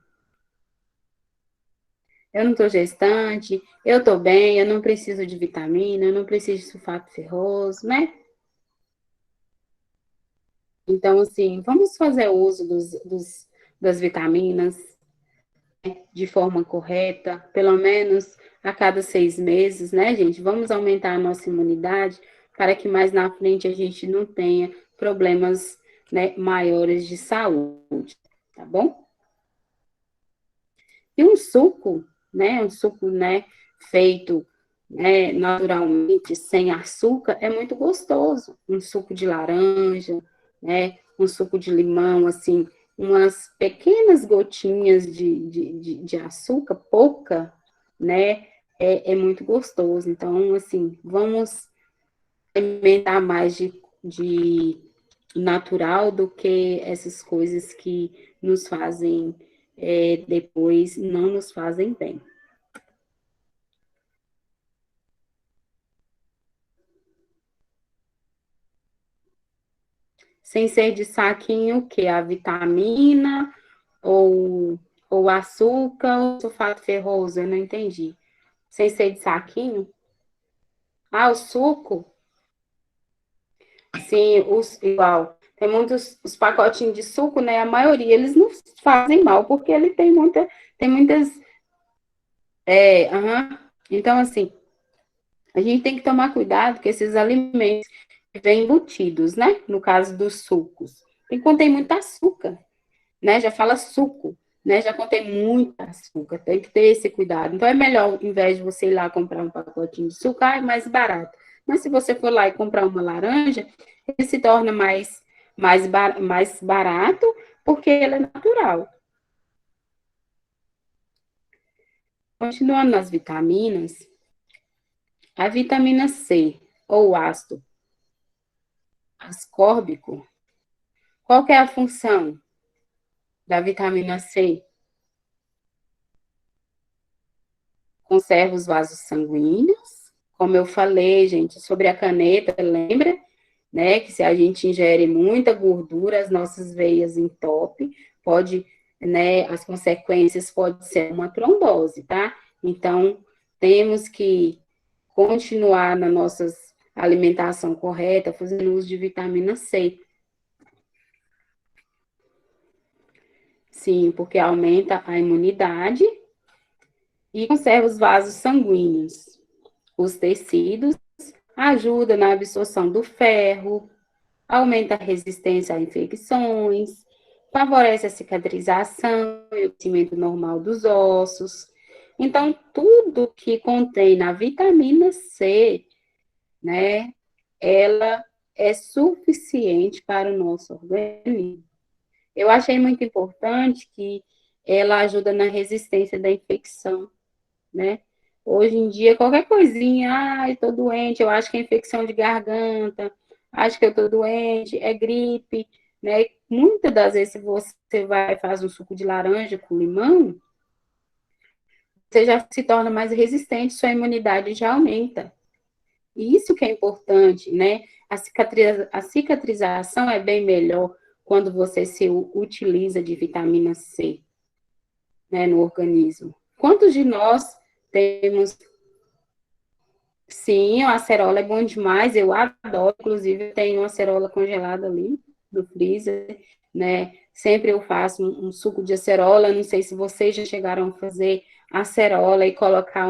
Speaker 2: estou gestante, eu estou bem, eu não preciso de vitamina, eu não preciso de sulfato ferroso, né? Então, assim, vamos fazer uso das vitaminas de forma correta, pelo menos a cada 6 meses, né, gente? Vamos aumentar a nossa imunidade para que mais na frente a gente não tenha problemas, né, maiores de saúde, tá bom? E um suco, né, feito, né, naturalmente, sem açúcar, é muito gostoso. Um suco de laranja, né, um suco de limão, assim, umas pequenas gotinhas de açúcar, pouca, né, é muito gostoso. Então, assim, vamos alimentar mais de natural do que essas coisas que nos fazem depois não nos fazem bem. Sem ser de saquinho, o quê? A vitamina ou açúcar ou sulfato ferroso? Eu não entendi. Sem ser de saquinho? Ah, o suco? Sim, igual. Tem muitos os pacotinhos de suco, né? A maioria eles não fazem mal, porque ele tem muitas. Então, assim, a gente tem que tomar cuidado com esses alimentos que vêm embutidos, né? No caso dos sucos. Tem que contém muito açúcar, né? Já fala suco, né? Já contém muito açúcar. Tem que ter esse cuidado. Então, é melhor, ao invés de você ir lá comprar um pacotinho de suco, é mais barato. Mas se você for lá e comprar uma laranja, ele se torna mais barato, porque ele é natural. Continuando nas vitaminas, a vitamina C, ou ácido ascórbico, qual que é a função da vitamina C? Conserva os vasos sanguíneos. Como eu falei, gente, sobre a caneta, lembra, né, que se a gente ingere muita gordura, as nossas veias entopem, pode, né, as consequências podem ser uma trombose, tá? Então, temos que continuar nas nossas alimentação correta, fazendo uso de vitamina C. Sim, porque aumenta a imunidade e conserva os vasos sanguíneos. Os tecidos ajuda na absorção do ferro, aumenta a resistência a infecções, favorece a cicatrização e o crescimento normal dos ossos. Então, tudo que contém na vitamina C, né, ela é suficiente para o nosso organismo. Eu achei muito importante que ela ajuda na resistência da infecção, né? Hoje em dia, qualquer coisinha, ai, tô doente, eu acho que é infecção de garganta, acho que eu tô doente, é gripe, né? Muitas das vezes, se você vai e faz um suco de laranja com limão, você já se torna mais resistente, sua imunidade já aumenta. E isso que é importante, né? A cicatrização é bem melhor quando você se utiliza de vitamina C, né, no organismo. Quantos de nós temos. Sim, o acerola é bom demais, eu adoro, inclusive eu tenho uma acerola congelada ali no freezer, né? Sempre eu faço um suco de acerola, não sei se vocês já chegaram a fazer acerola e colocar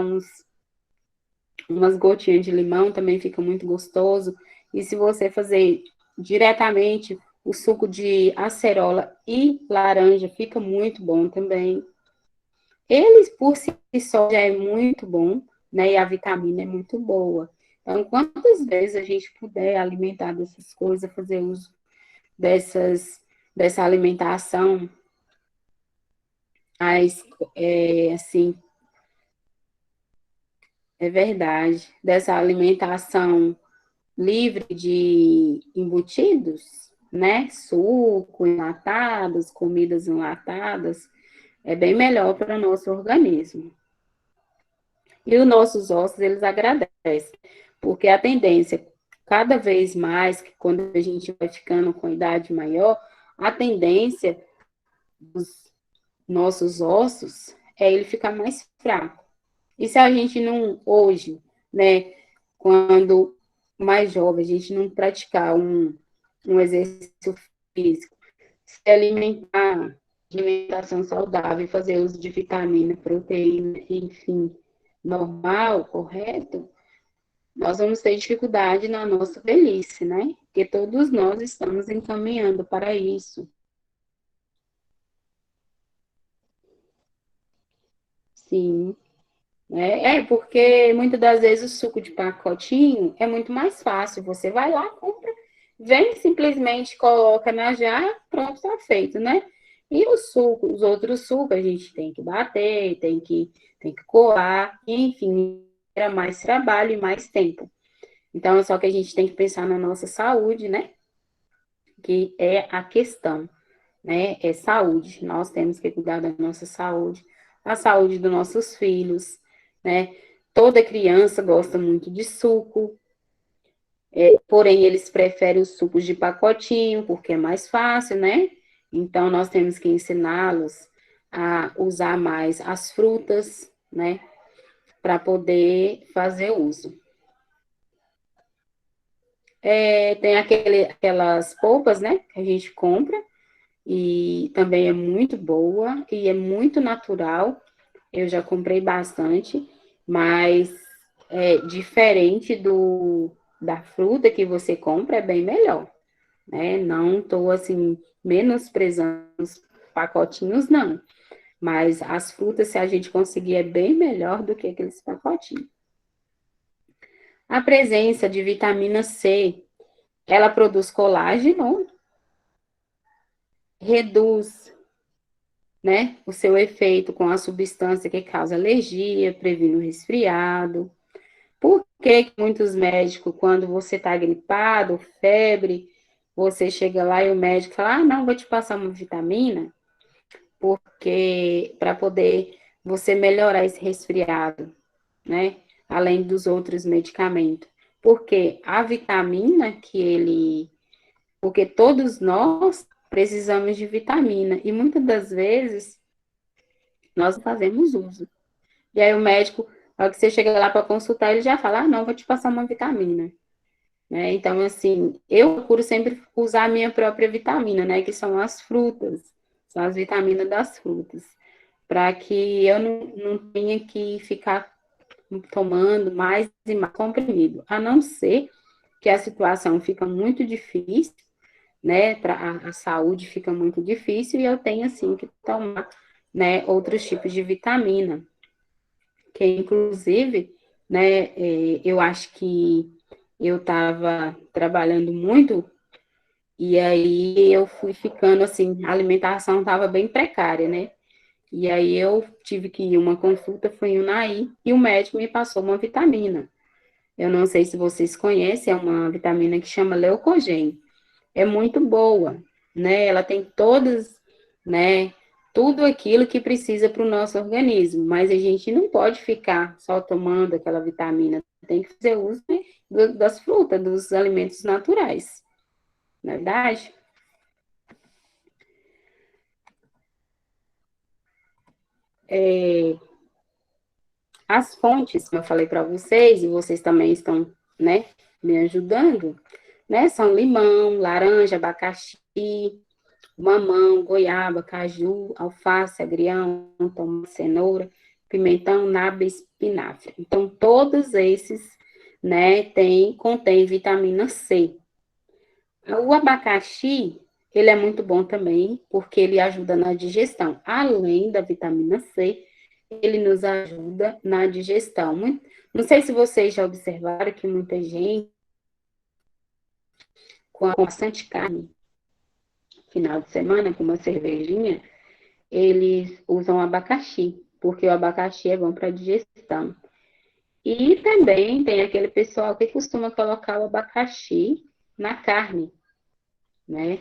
Speaker 2: umas gotinhas de limão, também fica muito gostoso. E se você fazer diretamente o suco de acerola e laranja, fica muito bom também. Eles, por si só, já é muito bom, né? E a vitamina é muito boa. Então, quantas vezes a gente puder alimentar dessas coisas, fazer uso dessa alimentação, mas, assim, é verdade, dessa alimentação livre de embutidos, né? Suco, enlatados, comidas enlatadas, é bem melhor para o nosso organismo. E os nossos ossos, eles agradecem, porque a tendência, cada vez mais, que quando a gente vai ficando com idade maior, a tendência dos nossos ossos é ele ficar mais fraco. E se a gente não, hoje, né, quando mais jovem, a gente não praticar um exercício físico, se alimentar, de alimentação saudável, fazer uso de vitamina, proteína, enfim, normal, correto, nós vamos ter dificuldade na nossa velhice, né? Porque todos nós estamos encaminhando para isso. Sim, né? Porque muitas das vezes o suco de pacotinho é muito mais fácil. Você vai lá, compra, vem simplesmente coloca na jarra, pronto, está feito, né? E o suco, os outros sucos, a gente tem que bater, tem que coar, enfim, era mais trabalho e mais tempo. Então, só que a gente tem que pensar na nossa saúde, né? Que é a questão, né? É saúde. Nós temos que cuidar da nossa saúde, a saúde dos nossos filhos, né? Toda criança gosta muito de suco, porém eles preferem os sucos de pacotinho, porque é mais fácil, né? Então, nós temos que ensiná-los a usar mais as frutas, né? Para poder fazer uso. Tem aquelas polpas, né? Que a gente compra, e também é muito boa e é muito natural. Eu já comprei bastante, mas é diferente da fruta que você compra, é bem melhor, né? Não estou assim menosprezando os pacotinhos, não. Mas as frutas, se a gente conseguir, é bem melhor do que aqueles pacotinhos. A presença de vitamina C, ela produz colágeno, reduz, né, o seu efeito com a substância que causa alergia, previne o resfriado. Por que muitos médicos, quando você está gripado, febre, você chega lá e o médico fala, não, vou te passar uma vitamina, porque para poder você melhorar esse resfriado, né, além dos outros medicamentos. Porque a vitamina porque todos nós precisamos de vitamina, e muitas das vezes nós não fazemos uso. E aí o médico, na hora que você chega lá para consultar, ele já fala, não, vou te passar uma vitamina. né? Então, assim, eu procuro sempre usar a minha própria vitamina, né? Que são as frutas, são as vitaminas das frutas, para que eu não tenha que ficar tomando mais e mais comprimido, a não ser que a situação fica muito difícil, né? Para a saúde fica muito difícil e eu tenho assim que tomar, né? Outros tipos de vitamina, que inclusive, né? Eu acho que eu estava trabalhando muito e aí eu fui ficando assim, a alimentação estava bem precária, né? E aí eu tive que ir uma consulta, fui em Unai, e o médico me passou uma vitamina. Eu não sei se vocês conhecem, é uma vitamina que chama Leucogen. É muito boa, né? Ela tem todas, né? Tudo aquilo que precisa para o nosso organismo, mas a gente não pode ficar só tomando aquela vitamina, tem que fazer uso, né, das frutas, dos alimentos naturais, não é verdade? As fontes, como eu falei para vocês, e vocês também estão, né, me ajudando, né? São limão, laranja, abacaxi, mamão, goiaba, caju, alface, agrião, tomate, cenoura, pimentão, nabo e espinafre. Então, todos esses, né, contém vitamina C. O abacaxi, ele é muito bom também, porque ele ajuda na digestão. Além da vitamina C, ele nos ajuda na digestão. Não sei se vocês já observaram que muita gente, com bastante carne, final de semana, com uma cervejinha, eles usam abacaxi, porque o abacaxi é bom para digestão. E também tem aquele pessoal que costuma colocar o abacaxi na carne, né?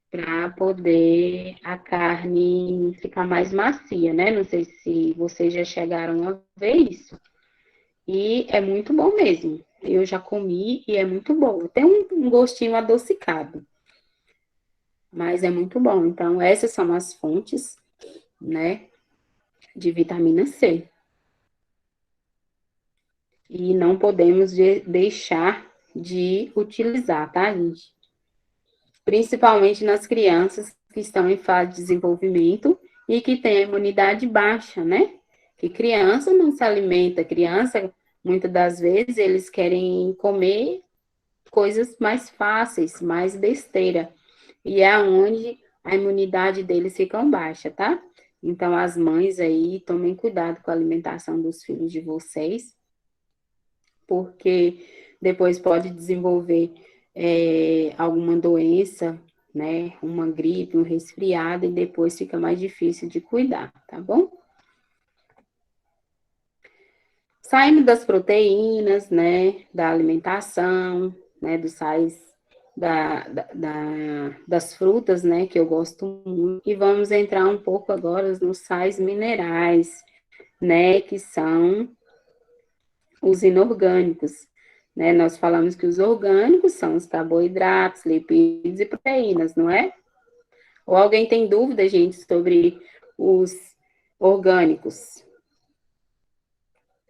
Speaker 2: Para poder a carne ficar mais macia, né? Não sei se vocês já chegaram a ver isso. E é muito bom mesmo. Eu já comi e é muito bom. Tem um gostinho adocicado, mas é muito bom. Então, essas são as fontes, né, de vitamina C. E não podemos deixar de utilizar, tá, gente? Principalmente nas crianças que estão em fase de desenvolvimento e que têm a imunidade baixa, né? Que criança não se alimenta, criança, muitas das vezes, eles querem comer coisas mais fáceis, mais besteira. E é onde a imunidade deles fica baixa, tá? Então, as mães aí, tomem cuidado com a alimentação dos filhos de vocês, porque depois pode desenvolver alguma doença, né? Uma gripe, um resfriado, e depois fica mais difícil de cuidar, tá bom? Saindo das proteínas, né? Da alimentação, né? Dos sais das frutas, né? Que eu gosto muito. E vamos entrar um pouco agora nos sais minerais, né? Que são os inorgânicos, né? Nós falamos que os orgânicos são os carboidratos, lipídios e proteínas, não é? Ou alguém tem dúvida, gente, sobre os orgânicos?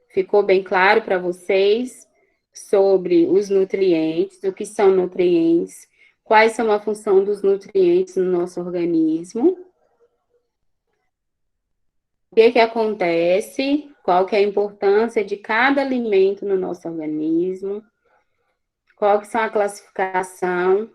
Speaker 2: Ficou bem claro para vocês sobre os nutrientes, o que são nutrientes, quais são a função dos nutrientes no nosso organismo? O que acontece? Qual que é a importância de cada alimento no nosso organismo? Qual que são a classificação?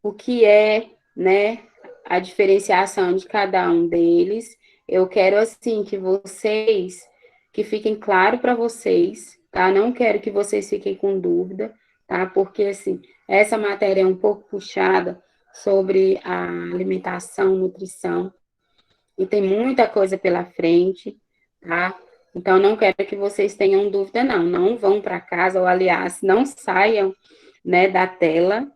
Speaker 2: O que é, né, a diferenciação de cada um deles? Eu quero, assim, que fiquem claro para vocês, tá? Não quero que vocês fiquem com dúvida, tá? Porque, assim, essa matéria é um pouco puxada sobre a alimentação, nutrição, e tem muita coisa pela frente, tá? Então, não quero que vocês tenham dúvida, não. Não vão para casa, ou, aliás, não saiam, né, da tela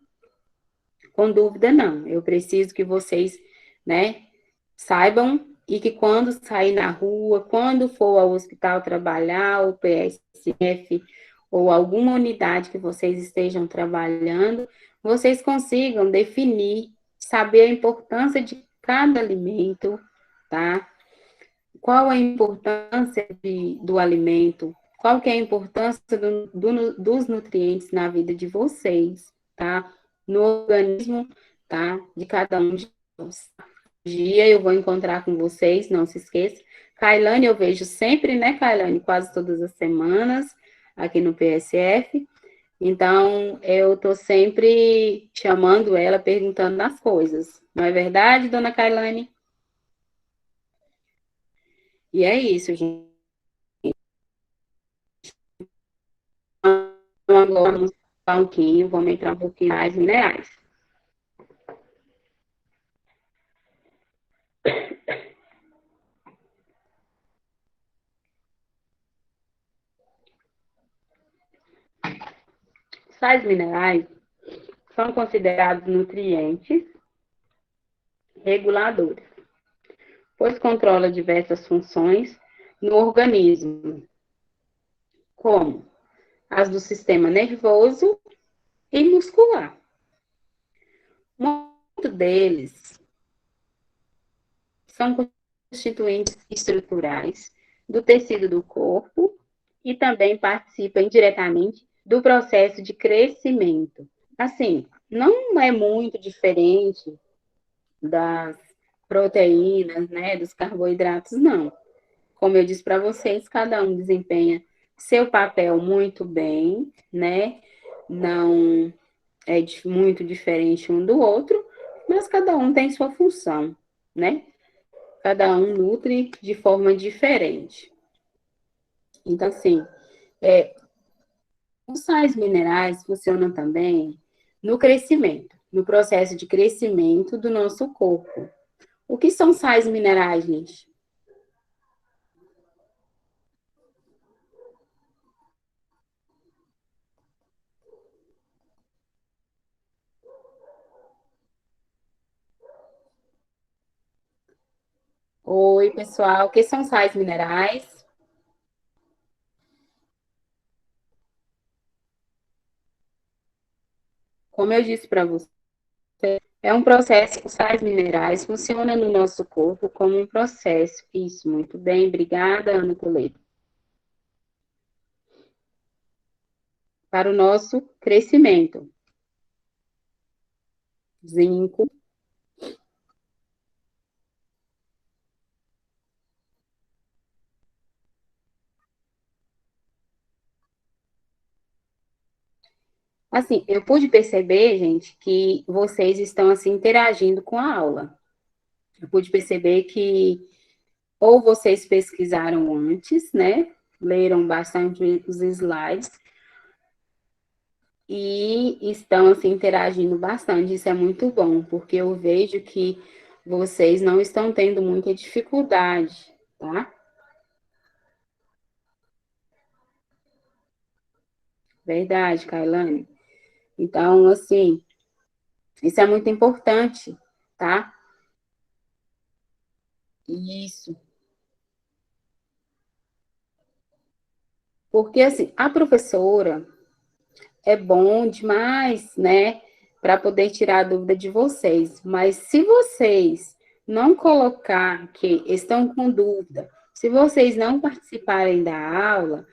Speaker 2: com dúvida, não. Eu preciso que vocês, né, saibam e que quando sair na rua, quando for ao hospital trabalhar, ou PSF, ou alguma unidade que vocês estejam trabalhando, vocês consigam definir, saber a importância de cada alimento, tá? Qual a importância do alimento qual que é a importância dos nutrientes na vida de vocês, tá? No organismo, tá? De cada um de nós. Dia eu vou encontrar com vocês, não se esqueça. Kailane eu vejo sempre, né, Kailane? Quase todas as semanas, aqui no PSF. Então, eu tô sempre chamando ela, perguntando as coisas. Não é verdade, dona Kailane? E é isso, gente. Então, agora vamos falar um pouquinho, vamos entrar um pouquinho mais minerais. Sais minerais são considerados nutrientes reguladores, pois controla diversas funções no organismo, como as do sistema nervoso e muscular. Muitos deles são constituintes estruturais do tecido do corpo e também participam indiretamente do processo de crescimento. Assim, não é muito diferente das proteínas, né, dos carboidratos, não. Como eu disse para vocês, cada um desempenha seu papel muito bem, né? Não é muito diferente um do outro, mas cada um tem sua função, né? Cada um nutre de forma diferente. Então, assim, os sais minerais funcionam também no crescimento, no processo de crescimento do nosso corpo. O que são sais minerais, gente? Oi, pessoal, o que são sais minerais? Como eu disse para você, é um processo, os sais minerais funcionam no nosso corpo como um processo. Isso, muito bem, obrigada, Ana Toledo. Para o nosso crescimento. Zinco. Assim, eu pude perceber, gente, que vocês estão assim interagindo com a aula. Eu pude perceber que ou vocês pesquisaram antes, né? Leram bastante os slides e estão assim interagindo bastante. Isso é muito bom, porque eu vejo que vocês não estão tendo muita dificuldade, tá? Verdade, Kailane. Então, assim, isso é muito importante, tá? Isso. Porque, assim, a professora é bom demais, né? Para poder tirar a dúvida de vocês. Mas se vocês não colocar que estão com dúvida, se vocês não participarem da aula,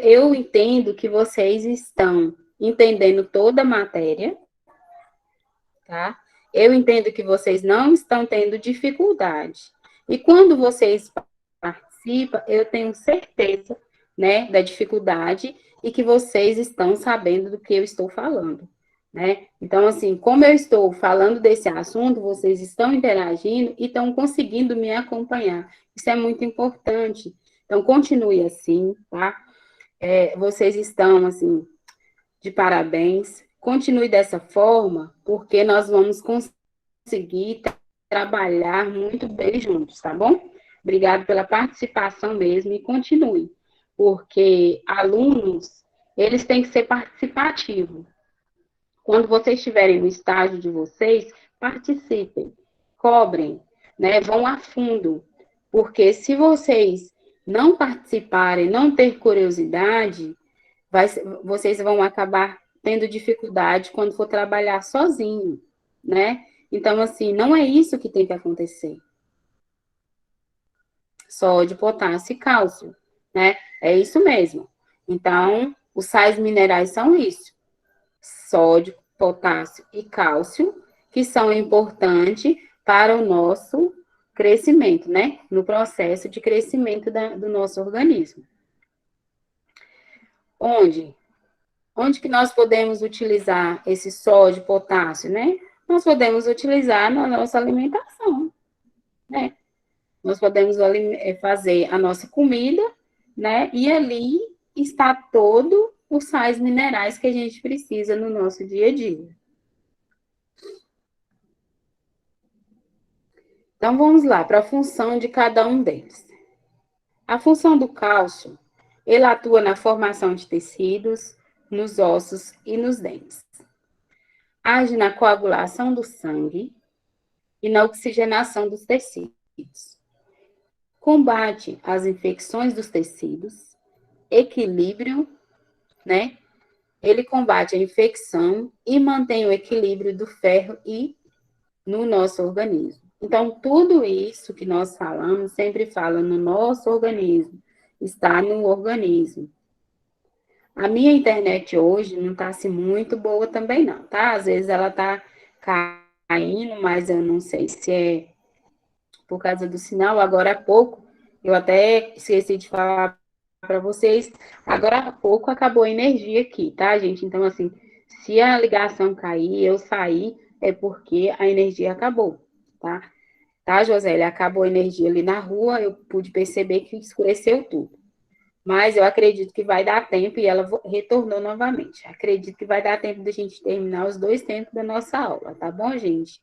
Speaker 2: eu entendo que vocês estão entendendo toda a matéria, tá? Eu entendo que vocês não estão tendo dificuldade. E quando vocês participam, eu tenho certeza, né, da dificuldade e que vocês estão sabendo do que eu estou falando, né? Então, assim, como eu estou falando desse assunto, vocês estão interagindo e estão conseguindo me acompanhar. Isso é muito importante. Então, continue assim, tá? Vocês estão, assim, de parabéns. Continue dessa forma, porque nós vamos conseguir trabalhar muito bem juntos, tá bom? Obrigado pela participação mesmo e continue, porque alunos, eles têm que ser participativos. Quando vocês estiverem no estágio de vocês, participem, cobrem, né? Vão a fundo, porque se vocês não participarem, não ter curiosidade, vocês vão acabar tendo dificuldade quando for trabalhar sozinho, né? Então, assim, não é isso que tem que acontecer. Sódio, potássio e cálcio. né? É isso mesmo. Então, os sais minerais são isso: sódio, potássio e cálcio, que são importantes para o nosso crescimento, né? No processo de crescimento do nosso organismo. Onde? Onde que nós podemos utilizar esse sódio, potássio, né? Nós podemos utilizar na nossa alimentação, né? Nós podemos fazer a nossa comida, né? E ali está todo os sais minerais que a gente precisa no nosso dia a dia. Então, vamos lá para a função de cada um deles. A função do cálcio, ele atua na formação de tecidos, nos ossos e nos dentes. Age na coagulação do sangue e na oxigenação dos tecidos. Combate as infecções dos tecidos, equilíbrio, né? Ele combate a infecção e mantém o equilíbrio do ferro e no nosso organismo. Então, tudo isso que nós falamos, sempre fala no nosso organismo, está no organismo. A minha internet hoje não está assim muito boa também não, tá? Às vezes ela está caindo, mas eu não sei se é por causa do sinal. Agora há pouco, eu até esqueci de falar para vocês, agora há pouco acabou a energia aqui, tá, gente? Então, assim, se a ligação cair, eu sair, é porque a energia acabou, tá? Tá, Josélia? Acabou a energia ali na rua, eu pude perceber que escureceu tudo. Mas eu acredito que vai dar tempo, e ela retornou novamente. Acredito que vai dar tempo da gente terminar os 2 tempos da nossa aula, tá bom, gente?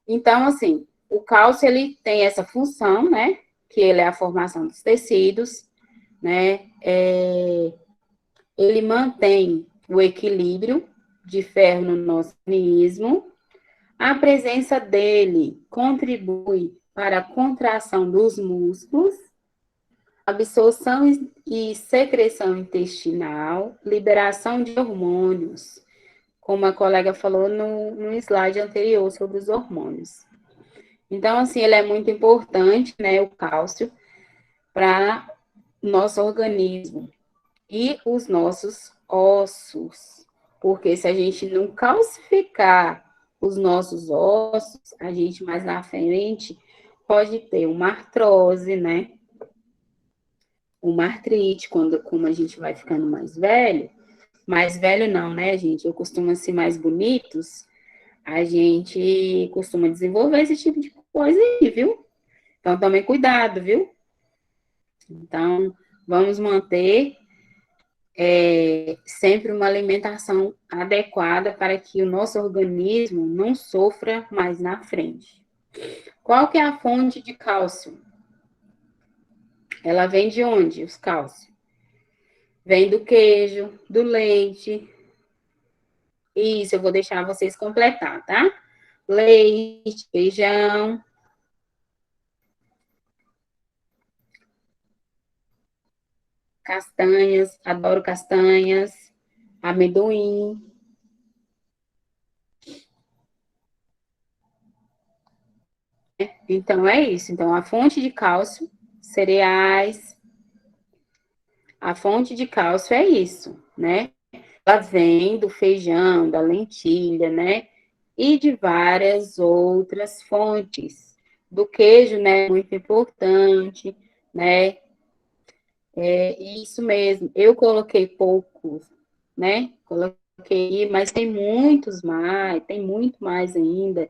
Speaker 2: Então, assim, o cálcio, ele tem essa função, né? Que ele é a formação dos tecidos, né? Ele mantém o equilíbrio de ferro no nosso organismo. A presença dele contribui para a contração dos músculos, absorção e secreção intestinal, liberação de hormônios, como a colega falou no slide anterior sobre os hormônios. Então, assim, ele é muito importante, né, o cálcio, para nosso organismo e os nossos ossos. Porque se a gente não calcificar os nossos ossos, a gente mais na frente pode ter uma artrose, né? Uma artrite, como a gente vai ficando mais velho não, né, gente? Eu costumo ser mais bonitos, a gente costuma desenvolver esse tipo de coisa aí, viu? Então, tome cuidado, viu? Então, vamos manter sempre uma alimentação adequada para que o nosso organismo não sofra mais na frente. Qual que é a fonte de cálcio? Ela vem de onde, os cálcios? Vem do queijo, do leite. Isso, eu vou deixar vocês completar, tá? Leite, feijão, castanhas, adoro castanhas, amendoim. Então, é isso. Então, a fonte de cálcio, cereais, a fonte de cálcio é isso, né? Ela vem do feijão, da lentilha, né? E de várias outras fontes. Do queijo, né? Muito importante, né? É isso mesmo. Eu coloquei poucos, né? Coloquei, mas tem muito mais ainda,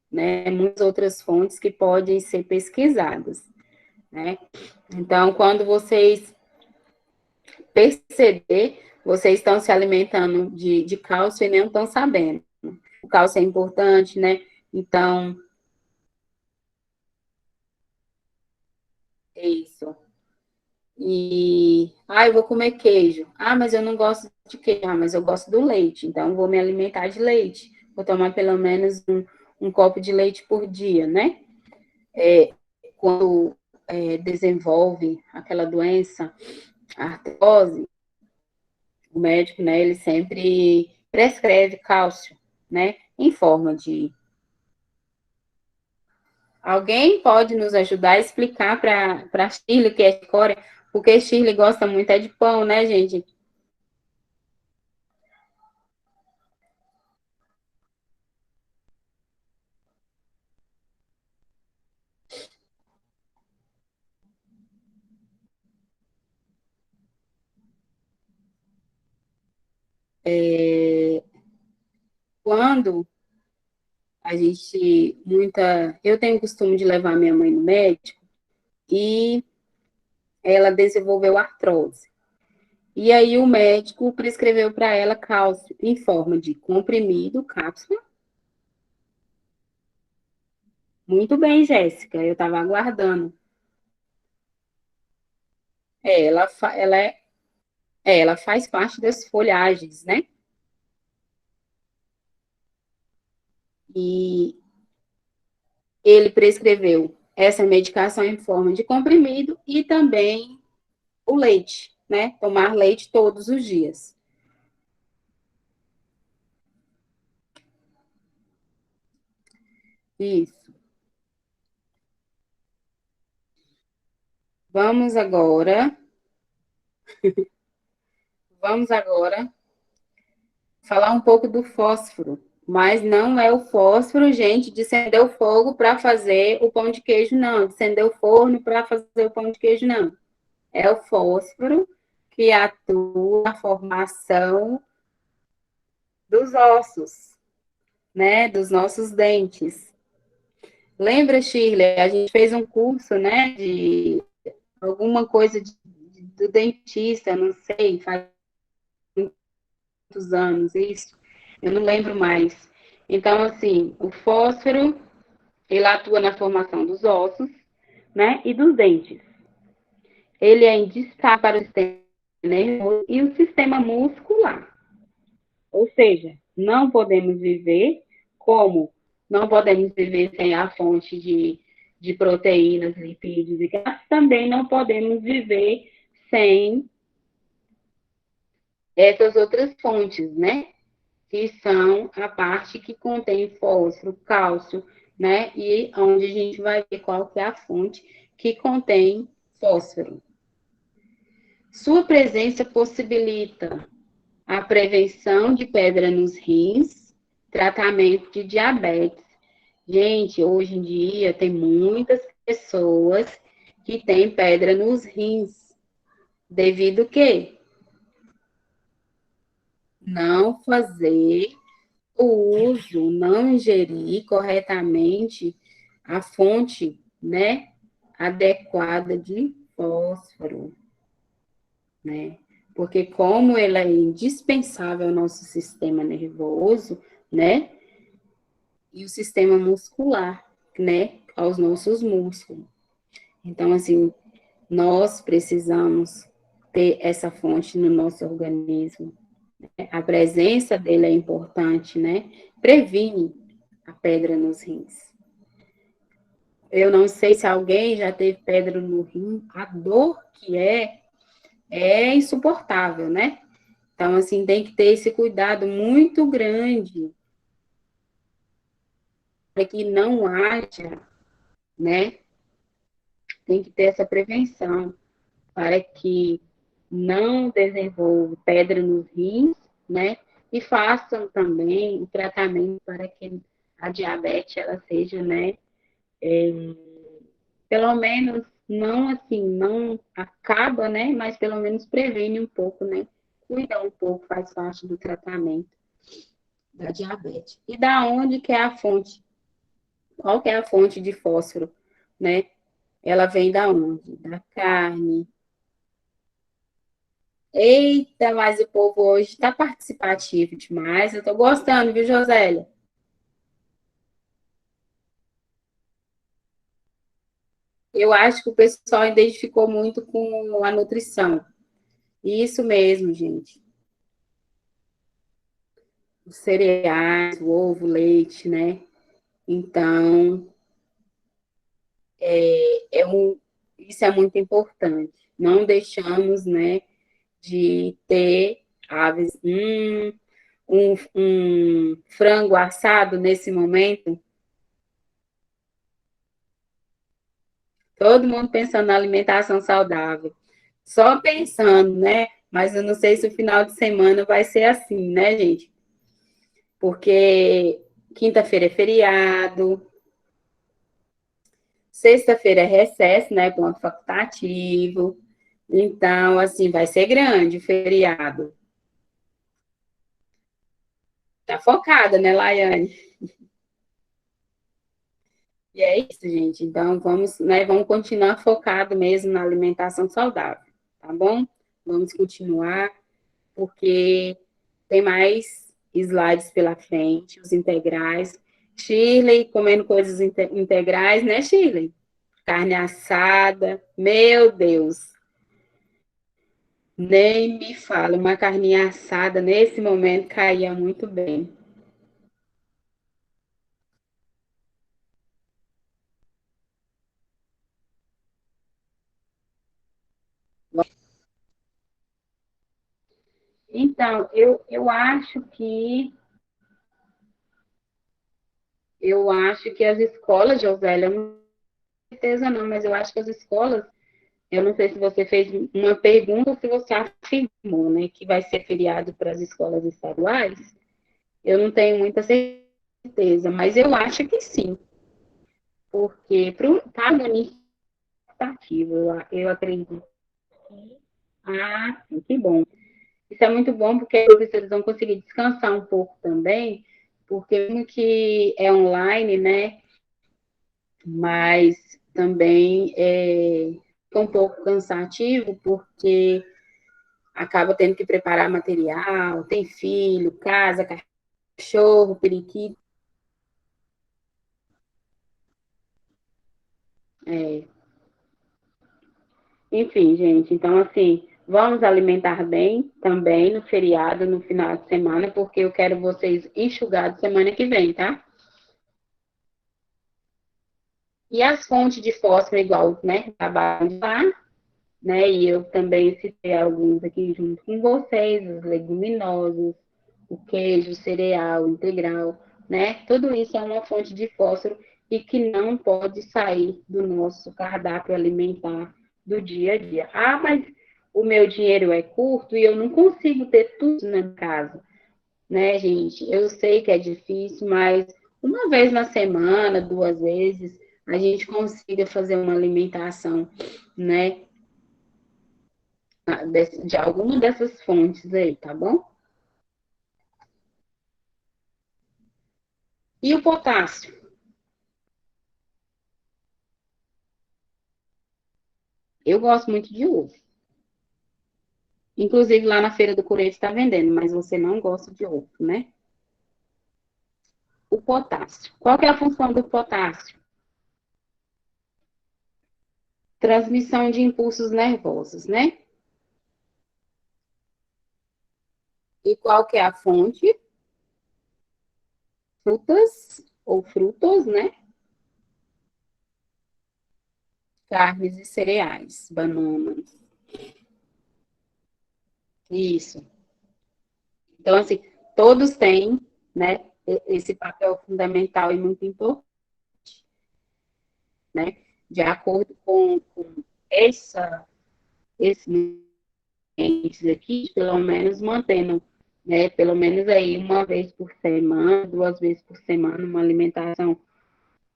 Speaker 2: né? Muitas outras fontes que podem ser pesquisadas, né? Então, quando vocês perceber, vocês estão se alimentando de cálcio e nem estão sabendo. O cálcio é importante, né? Então, é isso. Eu vou comer queijo. Ah, mas eu não gosto de queijo. Ah, mas eu gosto do leite. Então, vou me alimentar de leite. Vou tomar pelo menos um copo de leite por dia, né? Quando desenvolve aquela doença, a artrose, o médico, né, ele sempre prescreve cálcio, né, em forma de Alguém pode nos ajudar a explicar para a Shirley o que é chicória? Porque Shirley gosta muito é de pão, né, gente? Quando a gente, eu tenho o costume de levar minha mãe no médico e ela desenvolveu artrose. E aí o médico prescreveu para ela cálcio em forma de comprimido, cápsula. Muito bem, Jéssica, eu estava aguardando. Ela faz parte das folhagens, né? E ele prescreveu essa medicação em forma de comprimido e também o leite, né? Tomar leite todos os dias. Isso. Vamos agora. Vamos agora falar um pouco do fósforo. Mas não é o fósforo, gente, de acender o fogo para fazer o pão de queijo, não. De acender o forno para fazer o pão de queijo, não. É o fósforo que atua na formação dos ossos, né? Dos nossos dentes. Lembra, Shirley? A gente fez um curso, né? De alguma coisa do dentista, não sei, faz muitos anos isso. Eu não lembro mais. Então, assim, o fósforo, ele atua na formação dos ossos, né? E dos dentes. Ele é indispensável para o sistema nervoso e o sistema muscular. Ou seja, não podemos viver como não podemos viver sem a fonte de proteínas, lipídios e gases, também não podemos viver sem essas outras fontes, né? Que são a parte que contém fósforo, cálcio, né? E onde a gente vai ver qual que é a fonte que contém fósforo. Sua presença possibilita a prevenção de pedra nos rins, tratamento de diabetes. Gente, hoje em dia tem muitas pessoas que têm pedra nos rins, devido a quê? Não fazer o uso, não ingerir corretamente a fonte, né, adequada de fósforo, né? Porque como ele é indispensável ao nosso sistema nervoso, né? E o sistema muscular, né? Aos nossos músculos. Então, assim, nós precisamos ter essa fonte no nosso organismo. A presença dele é importante, né? Previne a pedra nos rins. Eu não sei se alguém já teve pedra no rim, a dor que é insuportável, né? Então, assim, tem que ter esse cuidado muito grande para que não haja, né? Tem que ter essa prevenção para que não desenvolva pedra nos rins, né? E façam também o tratamento para que a diabetes ela seja, né? Pelo menos não assim, não acaba, né? Mas pelo menos previne um pouco, né? Cuida um pouco, faz parte do tratamento da diabetes. E da onde que é a fonte? Qual que é a fonte de fósforo, né? Ela vem da onde? Da carne. Eita, mas o povo hoje está participativo demais. Eu estou gostando, viu, Josélia? Eu acho que o pessoal identificou muito com a nutrição. Isso mesmo, gente. Os cereais, o ovo, o leite, né? Então, isso é muito importante. Não deixamos, né, de ter aves. Um frango assado nesse momento Todo mundo pensando na alimentação saudável. Só pensando, né? Mas eu não sei se o final de semana vai ser assim, né, gente? Porque quinta-feira é feriado, sexta-feira é recesso, né? Ponto facultativo. Então, assim, vai ser grande o feriado. Tá focada, né, Laiane? E é isso, gente. Então, vamos, né, vamos continuar focado mesmo na alimentação saudável, tá bom? Vamos continuar, porque tem mais slides pela frente, os integrais. Shirley comendo coisas integrais, né, Shirley? Carne assada, meu Deus. Nem me fala, uma carninha assada nesse momento caía muito bem. Então, eu acho que as escolas, Josélia, não tenho certeza não, mas eu acho que as escolas, eu não sei se você fez uma pergunta ou se você afirmou, né, que vai ser feriado para as escolas estaduais. Eu não tenho muita certeza, mas eu acho que sim, porque para o administrativo, eu acredito que, sim, que bom. Isso é muito bom porque os professores vão conseguir descansar um pouco também, porque mesmo que é online, né? Mas também fica um pouco cansativo, porque acaba tendo que preparar material, tem filho, casa, cachorro, periquito. É. Enfim, gente, então assim, vamos alimentar bem também no feriado, no final de semana, porque eu quero vocês enxugados semana que vem, tá? E as fontes de fósforo, igual, né? Acabaram de falar, né? E eu também citei alguns aqui junto com vocês, os leguminosos, o queijo, o cereal, integral, né? Tudo isso é uma fonte de fósforo e que não pode sair do nosso cardápio alimentar do dia a dia. Ah, mas o meu dinheiro é curto e eu não consigo ter tudo na casa, né, gente? Eu sei que é difícil, mas uma vez na semana, duas vezes, a gente consiga fazer uma alimentação, né, de alguma dessas fontes aí, tá bom? E o potássio? Eu gosto muito de ovo. Inclusive, lá na Feira do Cureto está vendendo, mas você não gosta de ovo, né? O potássio. Qual que é a função do potássio? Transmissão de impulsos nervosos, né? E qual que é a fonte? Frutas ou frutos, né? Carnes e cereais, bananas. Isso. Então, assim, todos têm, né, esse papel fundamental e muito importante, né? De acordo com essa, esse aqui, pelo menos mantendo, né, pelo menos aí uma vez por semana, duas vezes por semana, uma alimentação,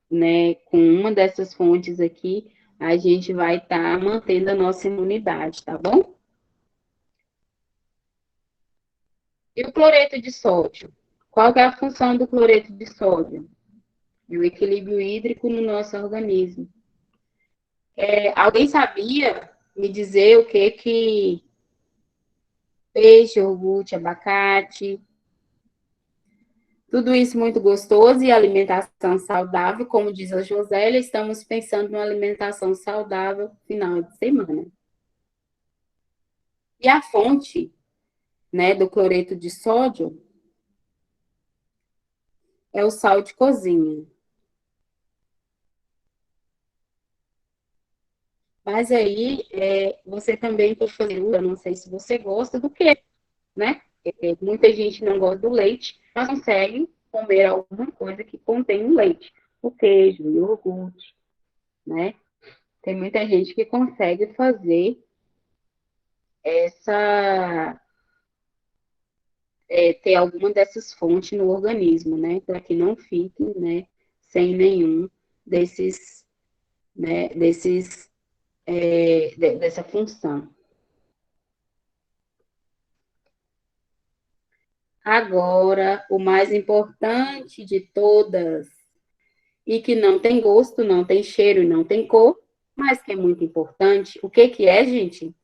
Speaker 2: né, com uma dessas fontes aqui, a gente vai estar mantendo a nossa imunidade, tá bom? E o cloreto de sódio? Qual que é a função do cloreto de sódio? É o equilíbrio hídrico no nosso organismo. Alguém sabia me dizer o que peixe, iogurte, abacate, tudo isso muito gostoso e alimentação saudável, como diz a Josélia, estamos pensando numa alimentação saudável final de semana. E a fonte, né, do cloreto de sódio é o sal de cozinha. Mas aí, você também pode fazer, eu não sei se você gosta do quê, né? Muita gente não gosta do leite, mas consegue comer alguma coisa que contém leite. O queijo, o iogurte, né? Tem muita gente que consegue fazer essa, ter alguma dessas fontes no organismo, né? Para que não fique, né, sem nenhum desses, né, dessa função. Agora, o mais importante de todas, e que não tem gosto, não tem cheiro e não tem cor, mas que é muito importante, o que que é, gente?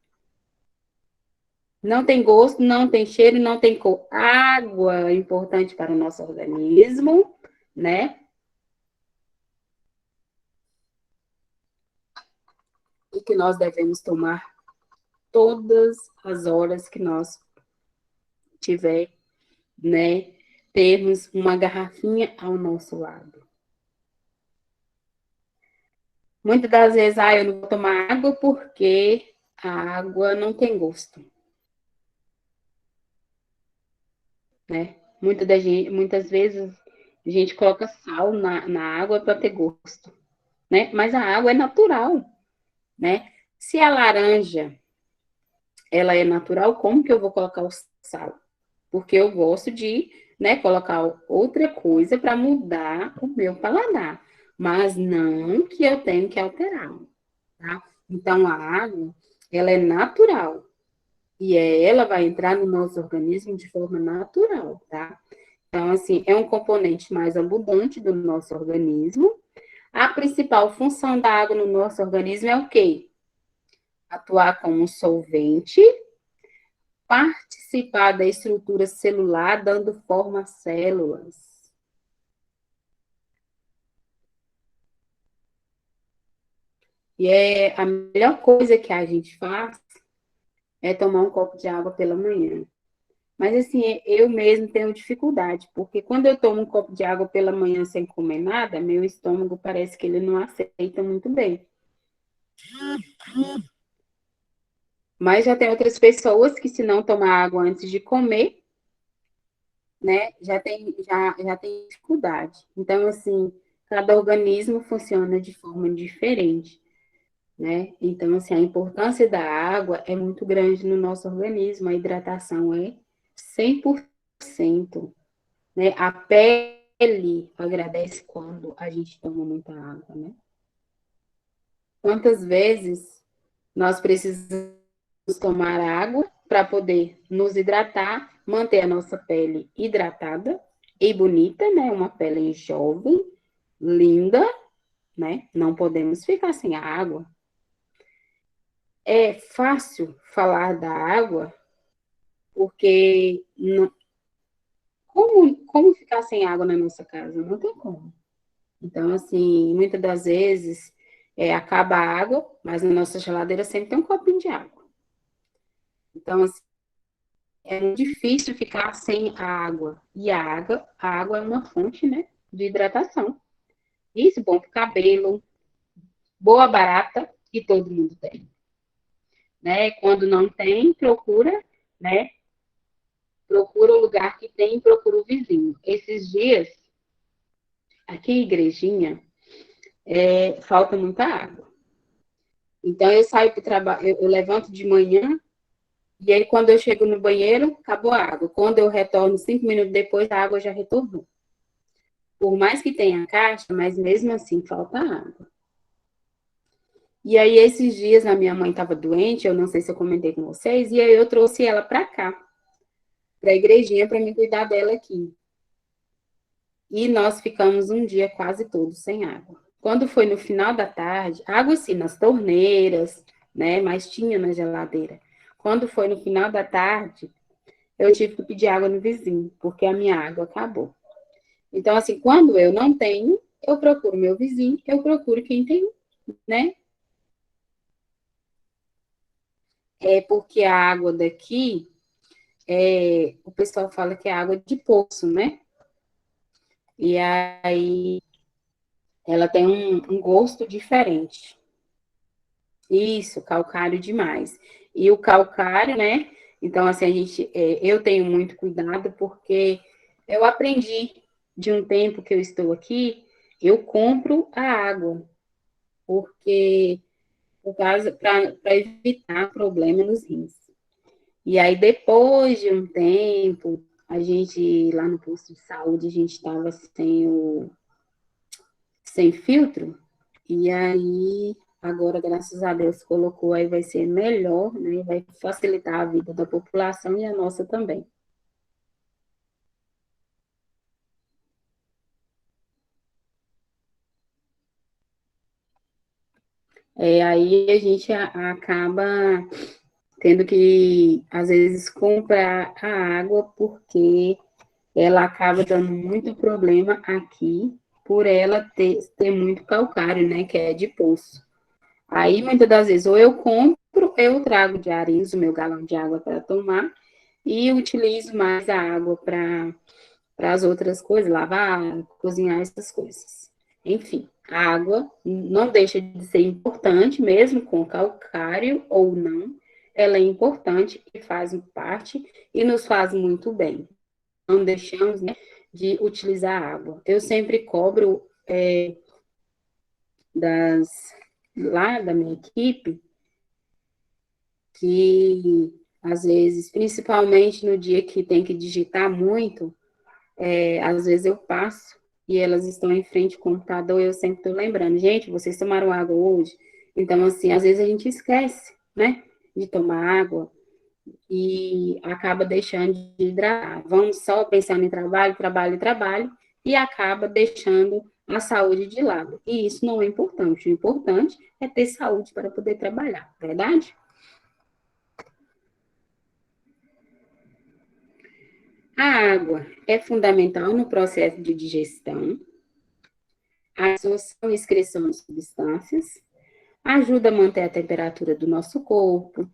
Speaker 2: Não tem gosto, não tem cheiro, não tem cor. Água é importante para o nosso organismo, né? E que nós devemos tomar todas as horas que nós tiver, né? Termos uma garrafinha ao nosso lado. Muitas das vezes, eu não vou tomar água porque a água não tem gosto, né? Muitas vezes a gente coloca sal na água para ter gosto, né? Mas a água é natural, né? Se a laranja ela é natural, como que eu vou colocar o sal? Porque eu gosto de, né, colocar outra coisa para mudar o meu paladar, mas não que eu tenho que alterar, tá? Então a água, ela é natural e ela vai entrar no nosso organismo de forma natural, tá? Então, assim, é um componente mais abundante do nosso organismo. A principal função da água no nosso organismo é o quê? Atuar como um solvente, participar da estrutura celular, dando forma às células. E a melhor coisa que a gente faz é tomar um copo de água pela manhã. Mas assim, eu mesmo tenho dificuldade, porque quando eu tomo um copo de água pela manhã sem comer nada, meu estômago parece que ele não aceita muito bem. Mas já tem outras pessoas que, se não tomar água antes de comer, né, já tem dificuldade. Então, assim, cada organismo funciona de forma diferente, né? Então, assim, a importância da água é muito grande no nosso organismo, a hidratação é 100%, né? A pele agradece quando a gente toma muita água, né? Quantas vezes nós precisamos tomar água para poder nos hidratar, manter a nossa pele hidratada e bonita, né? Uma pele jovem, linda, né? Não podemos ficar sem a água. É fácil falar da água, porque como ficar sem água na nossa casa? Não tem como. Então, assim, muitas das vezes acaba a água, mas na nossa geladeira sempre tem um copinho de água. Então, assim, é muito difícil ficar sem a água. E a água é uma fonte, né, de hidratação. Isso, bom para o cabelo, boa, barata, e todo mundo tem. Né? Quando não tem, procura, né? Procura o lugar que tem, procura o vizinho. Esses dias, aqui em Igrejinha, falta muita água. Então, eu saio para o trabalho, eu levanto de manhã, e aí quando eu chego no banheiro, acabou a água. Quando eu retorno 5 minutos depois, a água já retornou. Por mais que tenha caixa, mas mesmo assim falta água. E aí, esses dias, a minha mãe estava doente, eu não sei se eu comentei com vocês, e aí eu trouxe ela para cá, para a igrejinha, para me cuidar dela aqui. E nós ficamos um dia quase todo sem água. Quando foi no final da tarde, água sim, nas torneiras, né? Mas tinha na geladeira. Quando foi no final da tarde, eu tive que pedir água no vizinho, porque a minha água acabou. Então, assim, quando eu não tenho, eu procuro meu vizinho, eu procuro quem tem, né? É porque a água daqui, o pessoal fala que é água de poço, né? E aí ela tem um gosto diferente. Isso, calcário demais. E o calcário, né? Então, assim, eu tenho muito cuidado porque eu aprendi de um tempo que eu estou aqui, eu compro a água, porque para evitar problema nos rins. E aí, depois de um tempo, a gente, lá no posto de saúde, a gente estava sem filtro, e aí, agora, graças a Deus, colocou, aí vai ser melhor, né? Vai facilitar a vida da população e a nossa também. Aí a gente acaba tendo que, às vezes, comprar a água, porque ela acaba dando muito problema aqui, por ela ter muito calcário, né, que é de poço. Aí, muitas das vezes, ou eu compro, eu trago diário o meu galão de água para tomar, e utilizo mais a água para as outras coisas, lavar, cozinhar, essas coisas. Enfim, a água não deixa de ser importante, mesmo com calcário ou não, ela é importante e faz parte e nos faz muito bem. Não deixamos, né, de utilizar a água. Eu sempre cobro lá da minha equipe que, às vezes, principalmente no dia que tem que digitar muito, às vezes eu passo e elas estão em frente ao computador e eu sempre estou lembrando, gente, vocês tomaram água hoje? Então, assim, às vezes a gente esquece, né, de tomar água e acaba deixando de hidratar. Vamos só pensando em trabalho, trabalho, trabalho e acaba deixando a saúde de lado. E isso não é importante. O importante é ter saúde para poder trabalhar, verdade? A água é fundamental no processo de digestão, a absorção e excreção de substâncias, ajuda a manter a temperatura do nosso corpo,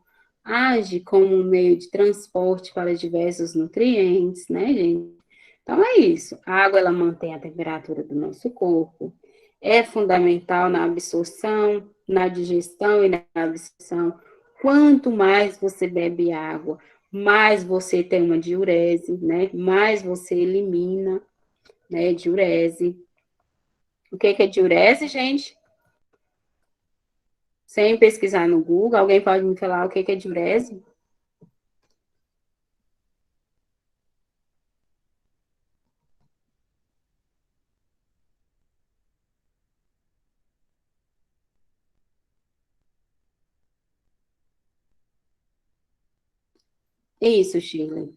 Speaker 2: age como um meio de transporte para diversos nutrientes, né, gente? Então é isso. A água ela mantém a temperatura do nosso corpo, é fundamental na absorção, na digestão e na absorção. Quanto mais você bebe água, mais você tem uma diurese, né? Mais você elimina, né, diurese. O que é diurese, gente? Sem pesquisar no Google, alguém pode me falar o que é diurese? Isso, Shirley.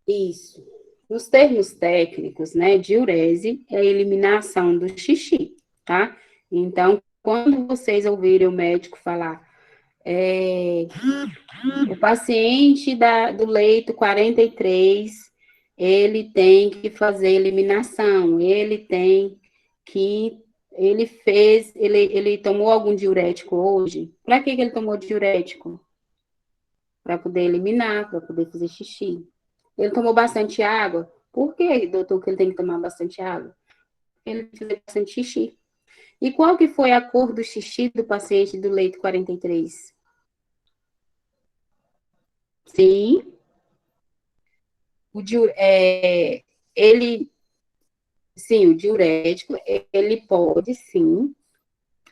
Speaker 2: Isso. Nos termos técnicos, né, diurese é a eliminação do xixi, tá? Então, quando vocês ouvirem o médico falar, o paciente do leito 43, ele tem que fazer eliminação, ele tomou algum diurético hoje? Para que ele tomou diurético? Para poder eliminar, para poder fazer xixi. Ele tomou bastante água. Por que, doutor, que ele tem que tomar bastante água? Ele fez bastante xixi. E qual que foi a cor do xixi do paciente do leito 43? Sim, ele, sim, o diurético, ele pode, sim,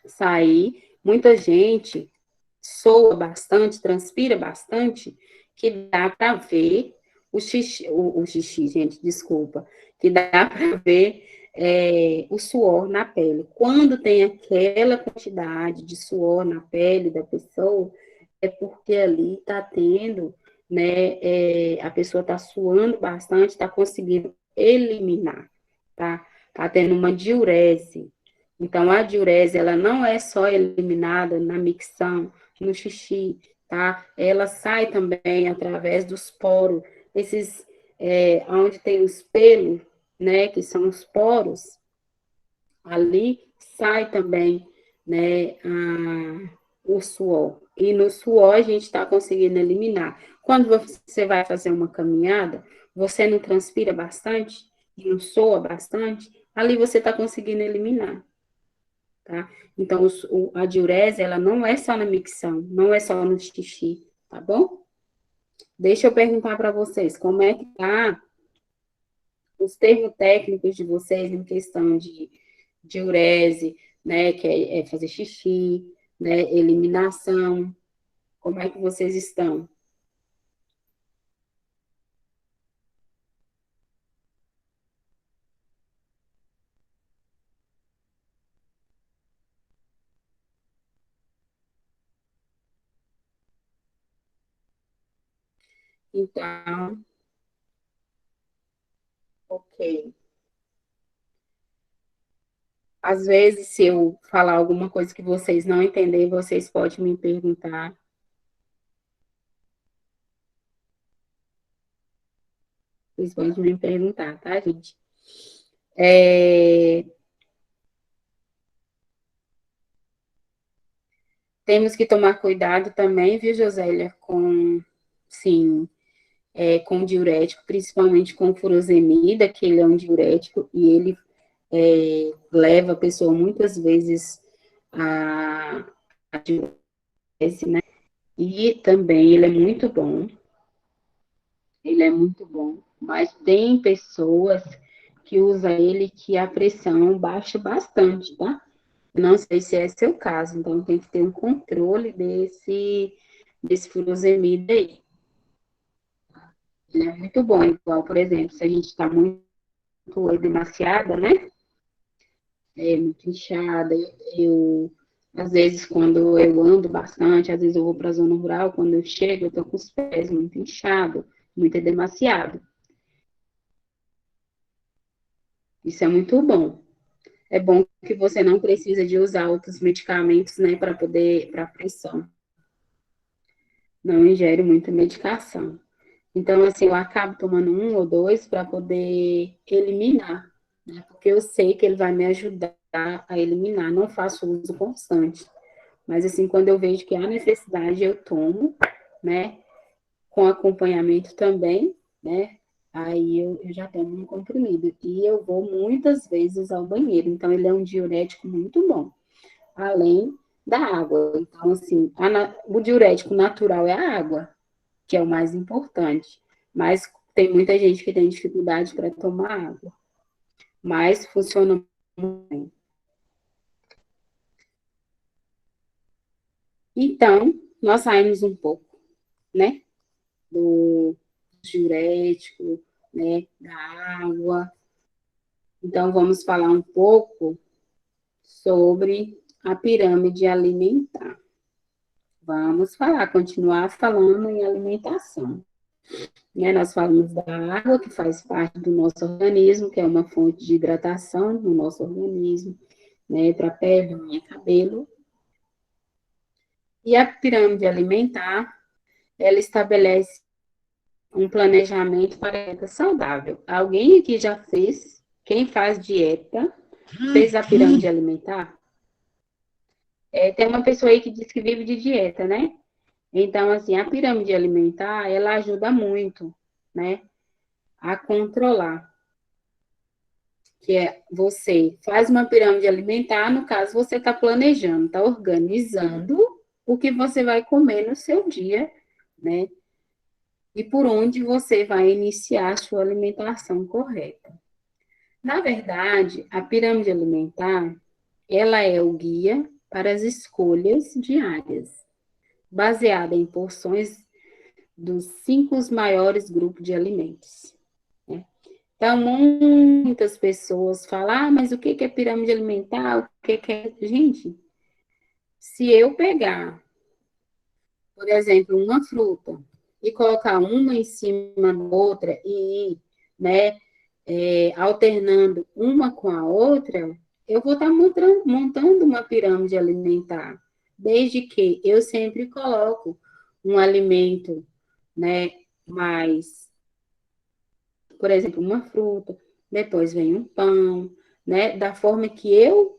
Speaker 2: sair. Muita gente soa bastante, transpira bastante, que dá para ver o xixi, gente, desculpa, que dá para ver o suor na pele. Quando tem aquela quantidade de suor na pele da pessoa, é porque ali está tendo, né, a pessoa está suando bastante, está conseguindo eliminar, tá? Está tendo uma diurese. Então, a diurese, ela não é só eliminada na micção, no xixi, tá? Ela sai também através dos poros, esses, onde tem os pelos, né, que são os poros, ali sai também, né, o suor. E no suor a gente está conseguindo eliminar. Quando você vai fazer uma caminhada, você não transpira bastante, não soa bastante, ali você está conseguindo eliminar. Tá? Então, a diurese, ela não é só na micção, não é só no xixi, tá bom? Deixa eu perguntar para vocês, como é que tá os termos técnicos de vocês em questão de diurese, né, que é fazer xixi, né, eliminação. Como é que vocês estão? Então, ok. Às vezes, se eu falar alguma coisa que vocês não entenderem, vocês podem me perguntar. Vocês podem me perguntar, tá, gente? É, temos que tomar cuidado também, viu, Josélia, com, sim, com diurético, principalmente com furosemida, que ele é um diurético e ele leva a pessoa muitas vezes a diurese, né? E também ele é muito bom, mas tem pessoas que usam ele que a pressão baixa bastante, tá? Não sei se é seu caso, então tem que ter um controle desse furosemida aí. Ele é muito bom, igual, por exemplo, se a gente está muito demasiada, né? Muito inchada, às vezes, quando eu ando bastante, às vezes eu vou para a zona rural, quando eu chego, eu tô com os pés muito inchados, muito demasiado. Isso é muito bom. É bom que você não precisa de usar outros medicamentos, né, para pressão. Não ingere muita medicação. Então, assim, eu acabo tomando um ou dois para poder eliminar, né? Porque eu sei que ele vai me ajudar a eliminar. Não faço uso constante. Mas, assim, quando eu vejo que há necessidade, eu tomo, né? Com acompanhamento também, né? Aí eu já tomo um comprimido. E eu vou muitas vezes ao banheiro. Então, ele é um diurético muito bom. Além da água. Então, assim, o diurético natural é a água, que é o mais importante. Mas tem muita gente que tem dificuldade para tomar água. Mas funciona muito bem. Então, nós saímos um pouco, né? Do diurético, né? Da água. Então, vamos falar um pouco sobre a pirâmide alimentar. Vamos falar, continuar falando em alimentação. Né? Nós falamos da água, que faz parte do nosso organismo, que é uma fonte de hidratação no nosso organismo, né? Para pele, unha, cabelo. E a pirâmide alimentar, ela estabelece um planejamento para a dieta saudável. Alguém aqui já fez? Quem faz dieta, fez a pirâmide alimentar? Tem uma pessoa aí que diz que vive de dieta, né? Então, assim, a pirâmide alimentar, ela ajuda muito, né? A controlar. Que é você faz uma pirâmide alimentar, no caso, você está planejando, está organizando o que você vai comer no seu dia, né? E por onde você vai iniciar a sua alimentação correta. Na verdade, a pirâmide alimentar, ela é o guia para as escolhas diárias, baseada em porções dos 5 maiores grupos de alimentos. Né? Então, muitas pessoas falam, mas o que é pirâmide alimentar? O que é... Gente, se eu pegar, por exemplo, uma fruta e colocar uma em cima da outra e ir, né, alternando uma com a outra, eu vou estar montando uma pirâmide alimentar, desde que eu sempre coloco um alimento, né, mais, por exemplo, uma fruta, depois vem um pão, né, da forma que eu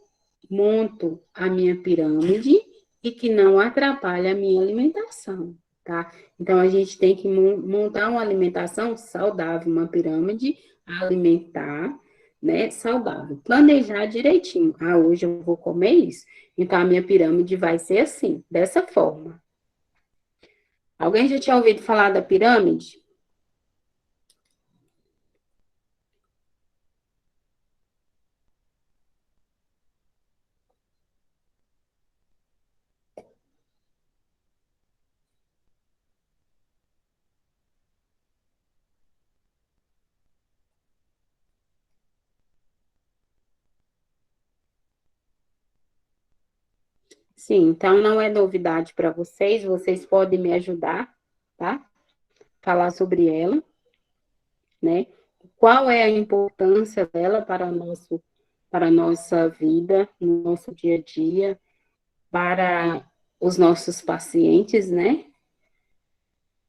Speaker 2: monto a minha pirâmide e que não atrapalha a minha alimentação, tá? Então, a gente tem que montar uma alimentação saudável, uma pirâmide alimentar, né, saudável. Planejar direitinho. Ah, hoje eu vou comer isso. Então, a minha pirâmide vai ser assim, dessa forma. Alguém já tinha ouvido falar da pirâmide? Sim, então não é novidade para vocês, vocês podem me ajudar, tá? Falar sobre ela, né? Qual é a importância dela para a nossa vida, no nosso dia a dia, para os nossos pacientes, né?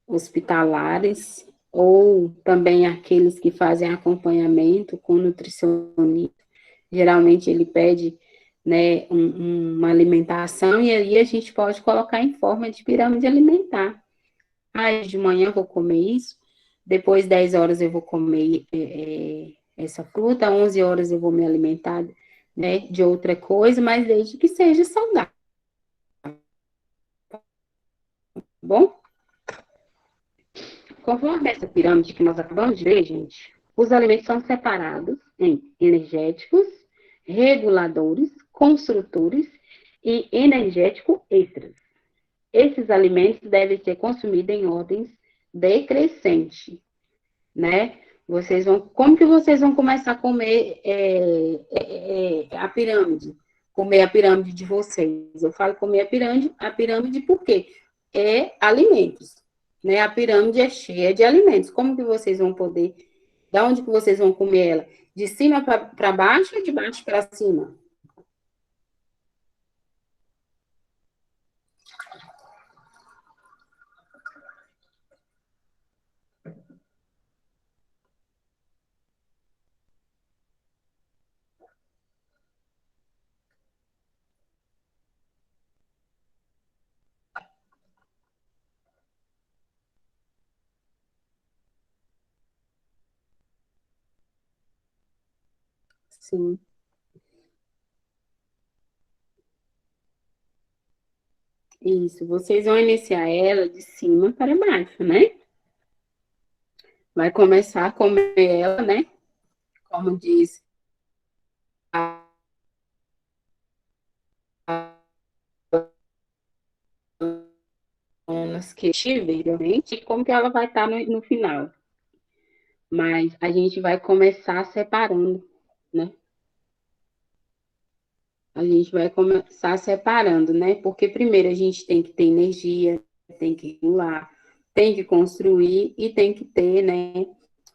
Speaker 2: Hospitalares, ou também aqueles que fazem acompanhamento com nutricionista. Geralmente ele pede, né, uma alimentação e aí a gente pode colocar em forma de pirâmide alimentar. Ah, de manhã eu vou comer isso, depois 10 horas eu vou comer essa fruta, 11 horas eu vou me alimentar, né, de outra coisa, mas desde que seja saudável, tá bom? Conforme essa pirâmide que nós acabamos de ver, gente, os alimentos são separados em energéticos, reguladores, construtores e energético extras. Esses alimentos devem ser consumidos em ordens decrescente, né? Como que vocês vão começar a comer a pirâmide? Comer a pirâmide de vocês. Eu falo comer a pirâmide por quê? É alimentos, né? A pirâmide é cheia de alimentos. Como que vocês vão poder, da onde que vocês vão comer ela? De cima para baixo ou de baixo para cima? Sim, isso. Vocês vão iniciar ela de cima para baixo, né? Vai começar a comer ela, né? Como diz anos que tive, realmente, e como que ela vai estar no final. Mas a gente vai começar separando, né? A gente vai começar separando, né? Porque primeiro a gente tem que ter energia, tem que regular, tem que construir e tem que ter, né,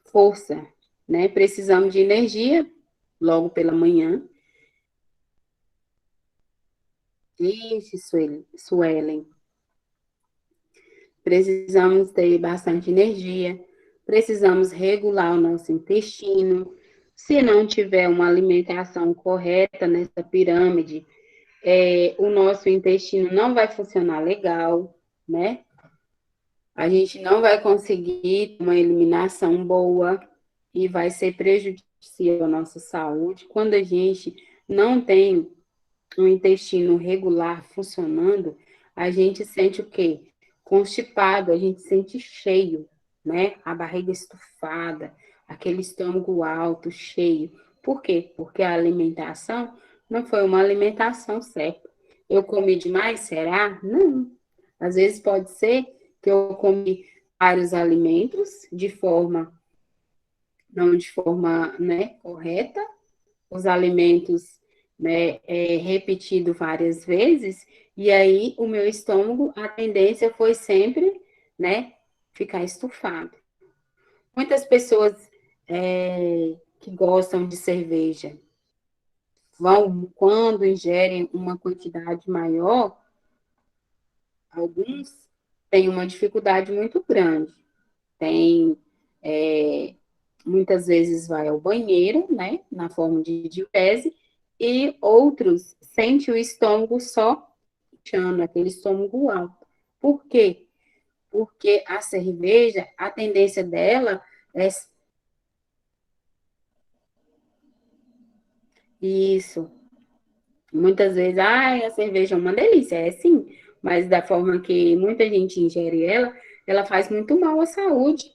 Speaker 2: força, né? Precisamos de energia logo pela manhã. Isso, Suelen. Precisamos ter bastante energia, precisamos regular o nosso intestino. Se não tiver uma alimentação correta nessa pirâmide, o nosso intestino não vai funcionar legal, né? A gente não vai conseguir uma eliminação boa e vai ser prejudicial à nossa saúde. Quando a gente não tem um intestino regular funcionando, a gente sente o quê? Constipado, a gente sente cheio, né? A barriga estufada, aquele estômago alto, cheio. Por quê? Porque a alimentação não foi uma alimentação certa. Eu comi demais, será? Não. Às vezes pode ser que eu comi vários alimentos de forma, não de forma, né, correta, os alimentos, né, repetido várias vezes, e aí o meu estômago, a tendência foi sempre, né, ficar estufado. Muitas pessoas que gostam de cerveja vão, quando ingerem uma quantidade maior, alguns têm uma dificuldade muito grande. Tem, é, muitas vezes vai ao banheiro, né, na forma de diurese, e outros sente o estômago só inchando, aquele estômago alto. Por quê? Porque a cerveja, a tendência dela é isso. Muitas vezes, a cerveja é uma delícia, é sim, mas da forma que muita gente ingere ela, ela faz muito mal à saúde,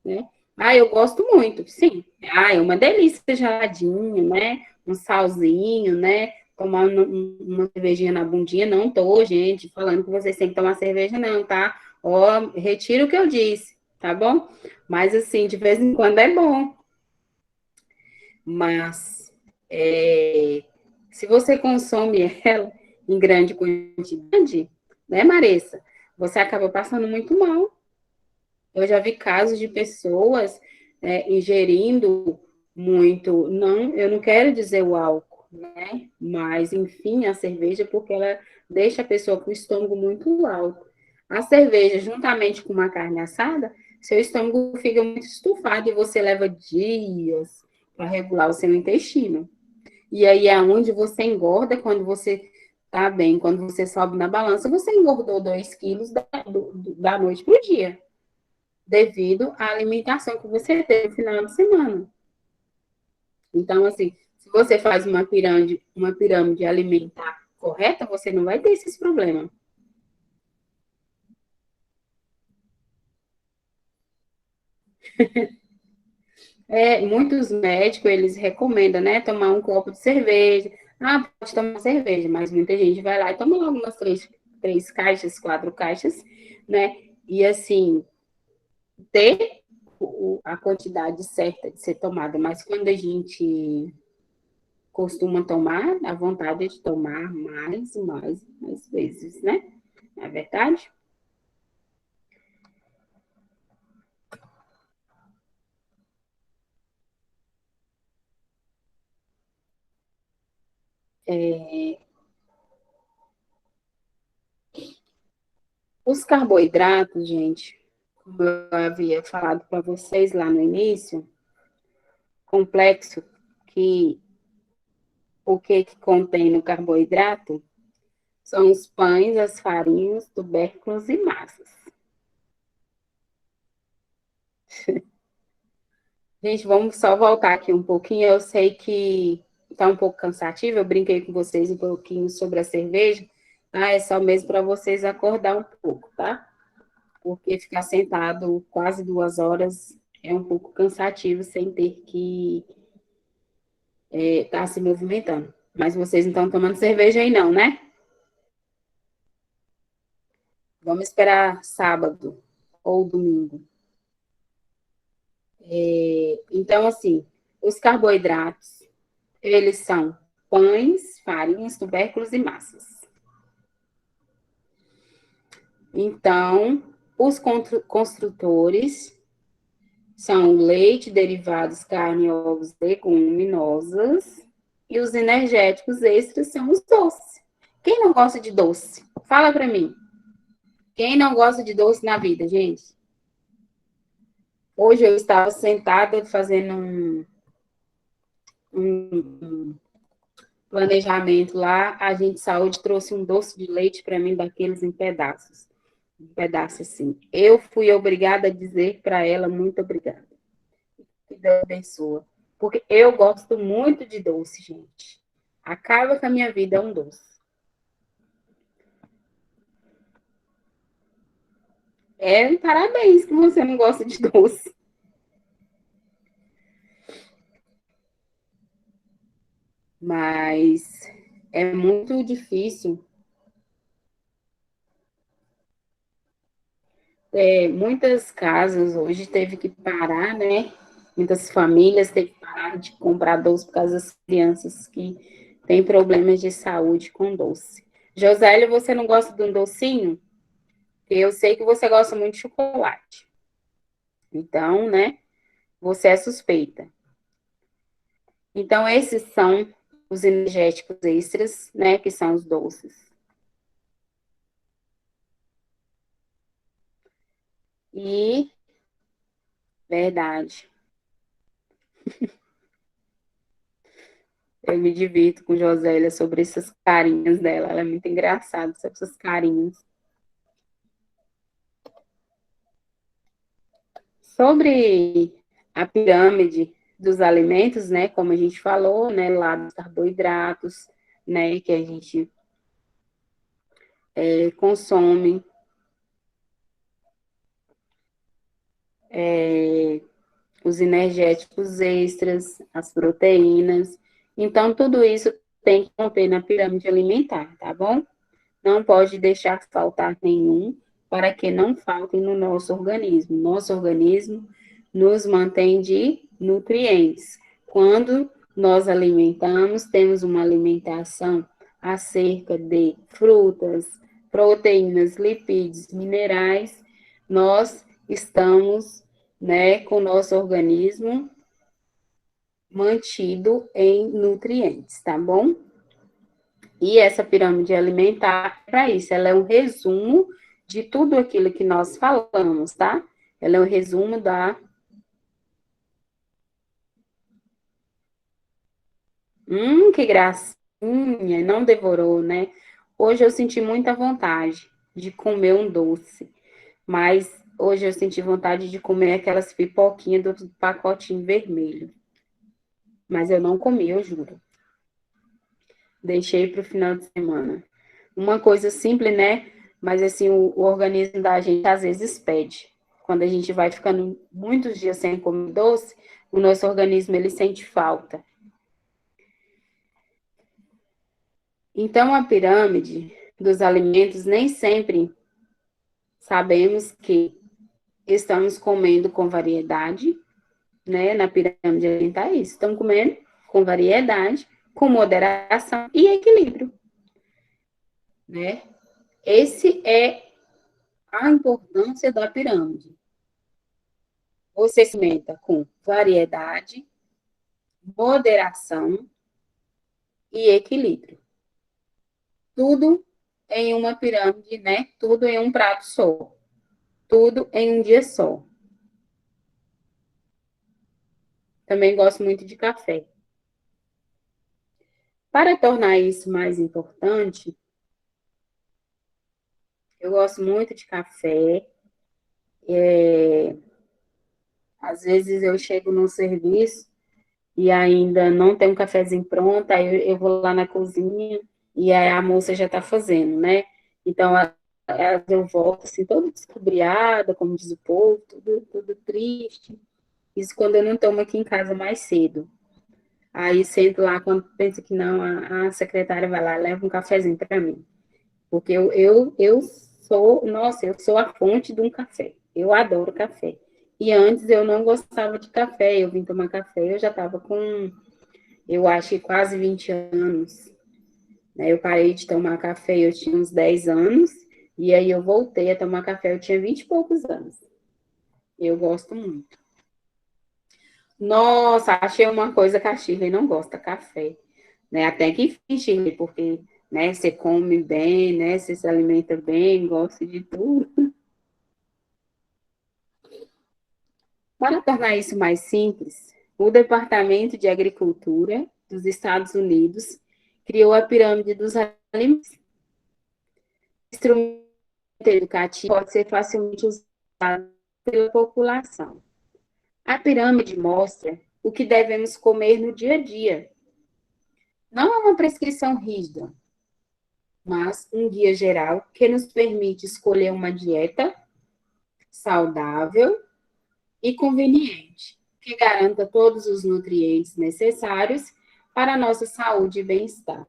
Speaker 2: né? Eu gosto muito, sim. É uma delícia geladinho, né? Um salzinho, né? Tomar uma cervejinha na bundinha. Não tô, gente, falando que vocês têm que tomar cerveja, não, tá? Ó, retiro o que eu disse, tá bom? Mas, assim, de vez em quando é bom. Mas, se você consome ela em grande quantidade, né, Marissa? Você acaba passando muito mal. Eu já vi casos de pessoas ingerindo muito, não, eu não quero dizer o álcool, né? Mas, enfim, a cerveja, porque ela deixa a pessoa com o estômago muito alto. A cerveja, juntamente com uma carne assada, seu estômago fica muito estufado e você leva dias para regular o seu intestino. E aí é onde você engorda quando você tá bem, quando você sobe na balança, você engordou 2 quilos da noite para o dia, devido à alimentação que você teve no final de semana. Então, assim, se você faz uma pirâmide alimentar correta, você não vai ter esses problemas. Muitos médicos, eles recomendam, né, tomar um copo de cerveja. Ah, pode tomar cerveja, mas muita gente vai lá e toma logo umas 3 caixas, 4 caixas, né? E assim, ter a quantidade certa de ser tomada, mas quando a gente costuma tomar, a vontade é de tomar mais e mais e mais vezes, né? Não é verdade? Os carboidratos, gente, como eu havia falado para vocês lá no início, complexo, que o que contém no carboidrato são os pães, as farinhas, tubérculos e massas. Gente, vamos só voltar aqui um pouquinho. Eu sei que está um pouco cansativo, eu brinquei com vocês um pouquinho sobre a cerveja, tá? É só mesmo para vocês acordar um pouco, tá? Porque ficar sentado quase 2 horas é um pouco cansativo sem ter que estar se movimentando. Mas vocês não estão tomando cerveja aí não, né? Vamos esperar sábado ou domingo. Então, assim, os carboidratos, eles são pães, farinhas, tubérculos e massas. Então, os construtores são leite, derivados, carne, ovos, leguminosas. E os energéticos extras são os doces. Quem não gosta de doce? Fala para mim. Quem não gosta de doce na vida, gente? Hoje eu estava sentada fazendo um planejamento lá. A gente saúde trouxe um doce de leite para mim, daqueles em pedaços. Um pedaço assim. Eu fui obrigada a dizer para ela muito obrigada. Que Deus abençoe. Porque eu gosto muito de doce, gente. Acaba com a minha vida um doce. Parabéns que você não gosta de doce. Mas é muito difícil. Muitas casas hoje teve que parar, né? Muitas famílias teve que parar de comprar doce por causa das crianças que têm problemas de saúde com doce. Josélia, você não gosta de um docinho? Eu sei que você gosta muito de chocolate. Então, né? Você é suspeita. Então, esses são os energéticos extras, né? Que são os doces. E, verdade, eu me divirto com Josélia sobre essas carinhas dela. Ela é muito engraçada sobre essas carinhas. Sobre a pirâmide dos alimentos, né? Como a gente falou, né? Lá dos carboidratos, né? Que a gente consome. Os energéticos extras, as proteínas. Então, tudo isso tem que conter na pirâmide alimentar, tá bom? Não pode deixar faltar nenhum, para que não faltem no nosso organismo. Nosso organismo nos mantém de nutrientes. Quando nós alimentamos, temos uma alimentação acerca de frutas, proteínas, lipídios, minerais, nós estamos, né, com o nosso organismo mantido em nutrientes, tá bom? E essa pirâmide alimentar, para isso, ela é um resumo de tudo aquilo que nós falamos, tá? Ela é um resumo da... que gracinha, não devorou, né? Hoje eu senti muita vontade de comer um doce, mas hoje eu senti vontade de comer aquelas pipoquinhas do pacotinho vermelho. Mas eu não comi, eu juro. Deixei para o final de semana. Uma coisa simples, né? Mas assim, o organismo da gente às vezes pede. Quando a gente vai ficando muitos dias sem comer doce, o nosso organismo ele sente falta. Então, a pirâmide dos alimentos, nem sempre sabemos que estamos comendo com variedade, né? Na pirâmide alimentar, é isso. Estamos comendo com variedade, com moderação e equilíbrio, né? Esse é a importância da pirâmide. Você se alimenta com variedade, moderação e equilíbrio. Tudo em uma pirâmide, né? Tudo em um prato só. Tudo em um dia só. Também gosto muito de café. Para tornar isso mais importante, eu gosto muito de café. Às vezes eu chego no serviço e ainda não tem um cafezinho pronto, aí eu vou lá na cozinha e aí a moça já está fazendo, né? Então, eu volto assim, toda descobriada, como diz o povo, tudo triste. Isso quando eu não tomo aqui em casa mais cedo. Aí sento lá, quando penso que não, a secretária vai lá, leva um cafezinho para mim. Porque eu sou, nossa, eu sou a fonte de um café. Eu adoro café. E antes eu não gostava de café, eu vim tomar café, eu já estava com, eu acho que quase 20 anos. Né? Eu parei de tomar café, eu tinha uns 10 anos, e aí eu voltei a tomar café, eu tinha 20 e poucos anos. Eu gosto muito. Nossa, achei uma coisa que a Shirley não gosta, café. Né? Até que enfim, Shirley, porque né, você come bem, né? Você se alimenta bem, gosta de tudo. Para tornar isso mais simples, o Departamento de Agricultura dos Estados Unidos criou a pirâmide dos alimentos. O instrumento educativo pode ser facilmente usado pela população. A pirâmide mostra o que devemos comer no dia a dia. Não é uma prescrição rígida, mas um guia geral que nos permite escolher uma dieta saudável e conveniente, que garanta todos os nutrientes necessários para a nossa saúde e bem-estar.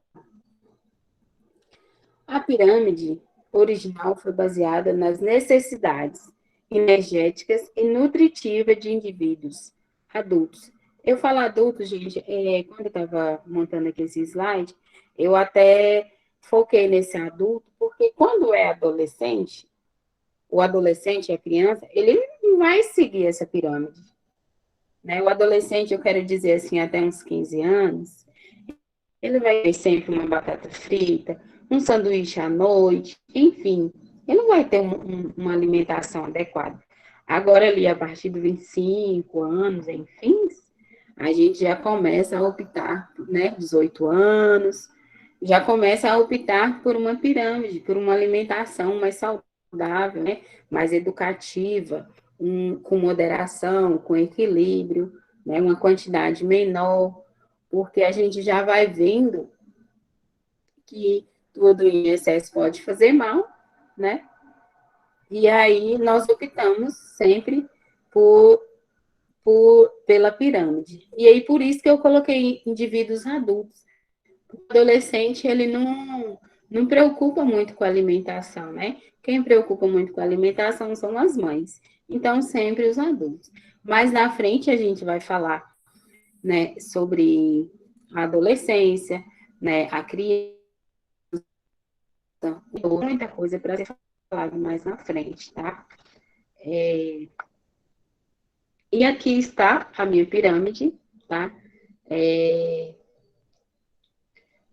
Speaker 2: A pirâmide original foi baseada nas necessidades energéticas e nutritivas de indivíduos adultos. Eu falo adultos, gente, quando eu estava montando aqui esse slide, eu até foquei nesse adulto, porque quando é adolescente, o adolescente, a criança, ele não vai seguir essa pirâmide. Né? O adolescente, eu quero dizer assim, até uns 15 anos, ele vai ter sempre uma batata frita, um sanduíche à noite, enfim, ele não vai ter uma alimentação adequada. Agora, ali, a partir de 25 anos, enfim, a gente já começa a optar, né, 18 anos, já começa a optar por uma pirâmide, por uma alimentação mais saudável, né, mais educativa, com moderação, com equilíbrio, né, uma quantidade menor, porque a gente já vai vendo que tudo em excesso pode fazer mal, né? E aí nós optamos sempre pela pirâmide. E aí por isso que eu coloquei indivíduos adultos. O adolescente, ele não preocupa muito com a alimentação, né? Quem preocupa muito com a alimentação são as mães. Então, sempre os adultos. Mas na frente a gente vai falar, né, sobre a adolescência, né, a criança, muita coisa para ser falado mais na frente, tá? E aqui está a minha pirâmide, tá?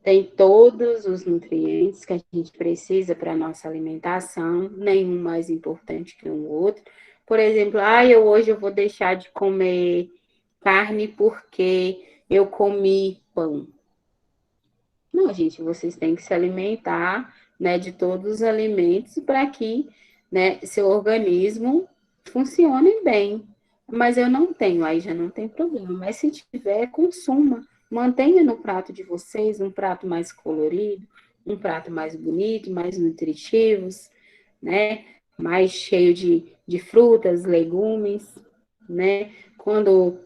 Speaker 2: Tem todos os nutrientes que a gente precisa para a nossa alimentação, nenhum mais importante que o outro. Por exemplo, hoje eu vou deixar de comer carne porque eu comi pão. Não, gente, vocês têm que se alimentar, né, de todos os alimentos para que, né, seu organismo funcione bem. Mas eu não tenho, aí já não tem problema. Mas se tiver, consuma. Mantenha no prato de vocês um prato mais colorido, um prato mais bonito, mais nutritivos, né? Mais cheio de frutas, legumes, né? Quando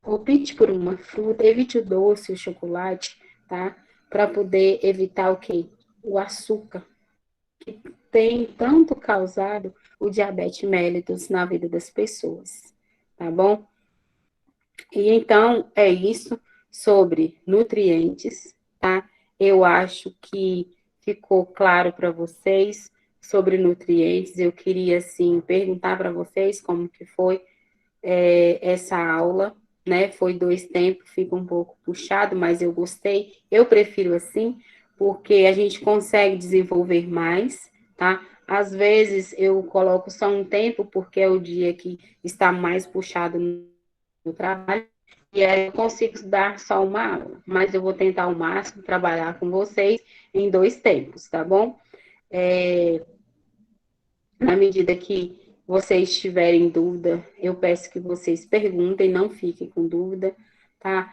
Speaker 2: opte por uma fruta, evite o doce, o chocolate, tá? Para poder evitar o quê? O açúcar, que tem tanto causado o diabetes mellitus na vida das pessoas, tá bom? E então, é isso sobre nutrientes, tá? Eu acho que ficou claro para vocês sobre nutrientes. Eu queria, assim, perguntar para vocês como que foi essa aula, né? Foi 2 tempos, fica um pouco puxado, mas eu gostei. Eu prefiro assim, porque a gente consegue desenvolver mais, tá? Às vezes eu coloco só um tempo, porque é o dia que está mais puxado no trabalho, e aí eu consigo dar só uma aula, mas eu vou tentar ao máximo trabalhar com vocês em 2 tempos, tá bom? Na medida que vocês tiverem dúvida, eu peço que vocês perguntem, não fiquem com dúvida, tá?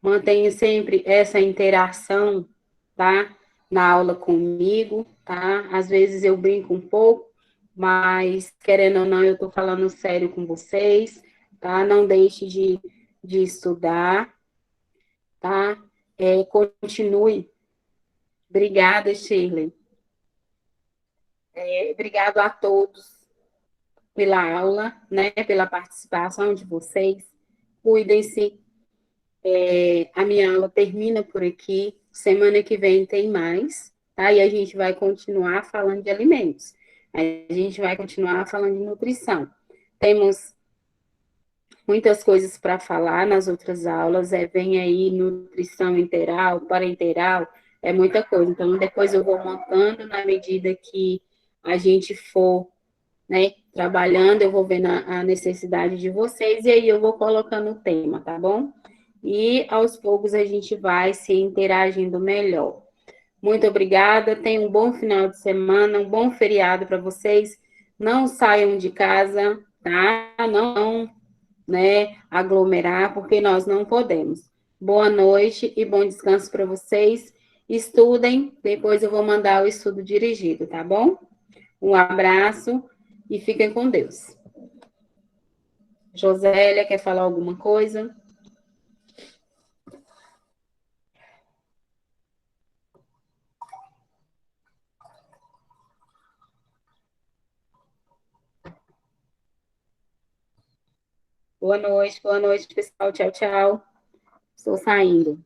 Speaker 2: Mantenha sempre essa interação, tá? Na aula comigo, tá? Às vezes eu brinco um pouco, mas querendo ou não, eu tô falando sério com vocês, tá? Não deixe de estudar, tá? Continue. Obrigada, Shirley. Obrigado a todos pela aula, né, pela participação de vocês. Cuidem-se. A minha aula termina por aqui. Semana que vem tem mais, tá? E a gente vai continuar falando de alimentos. A gente vai continuar falando de nutrição. Temos muitas coisas para falar nas outras aulas. Vem aí nutrição interal, parenteral, é muita coisa. Então, depois eu vou montando na medida que a gente for, né, trabalhando, eu vou vendo a necessidade de vocês e aí eu vou colocando o tema, tá bom? E aos poucos a gente vai se interagindo melhor. Muito obrigada, tenham um bom final de semana, um bom feriado para vocês. Não saiam de casa, tá? Não, né, aglomerar, porque nós não podemos. Boa noite e bom descanso para vocês. Estudem, depois eu vou mandar o estudo dirigido, tá bom? Um abraço e fiquem com Deus. Josélia, quer falar alguma coisa? Boa noite, pessoal. Tchau, tchau. Estou saindo.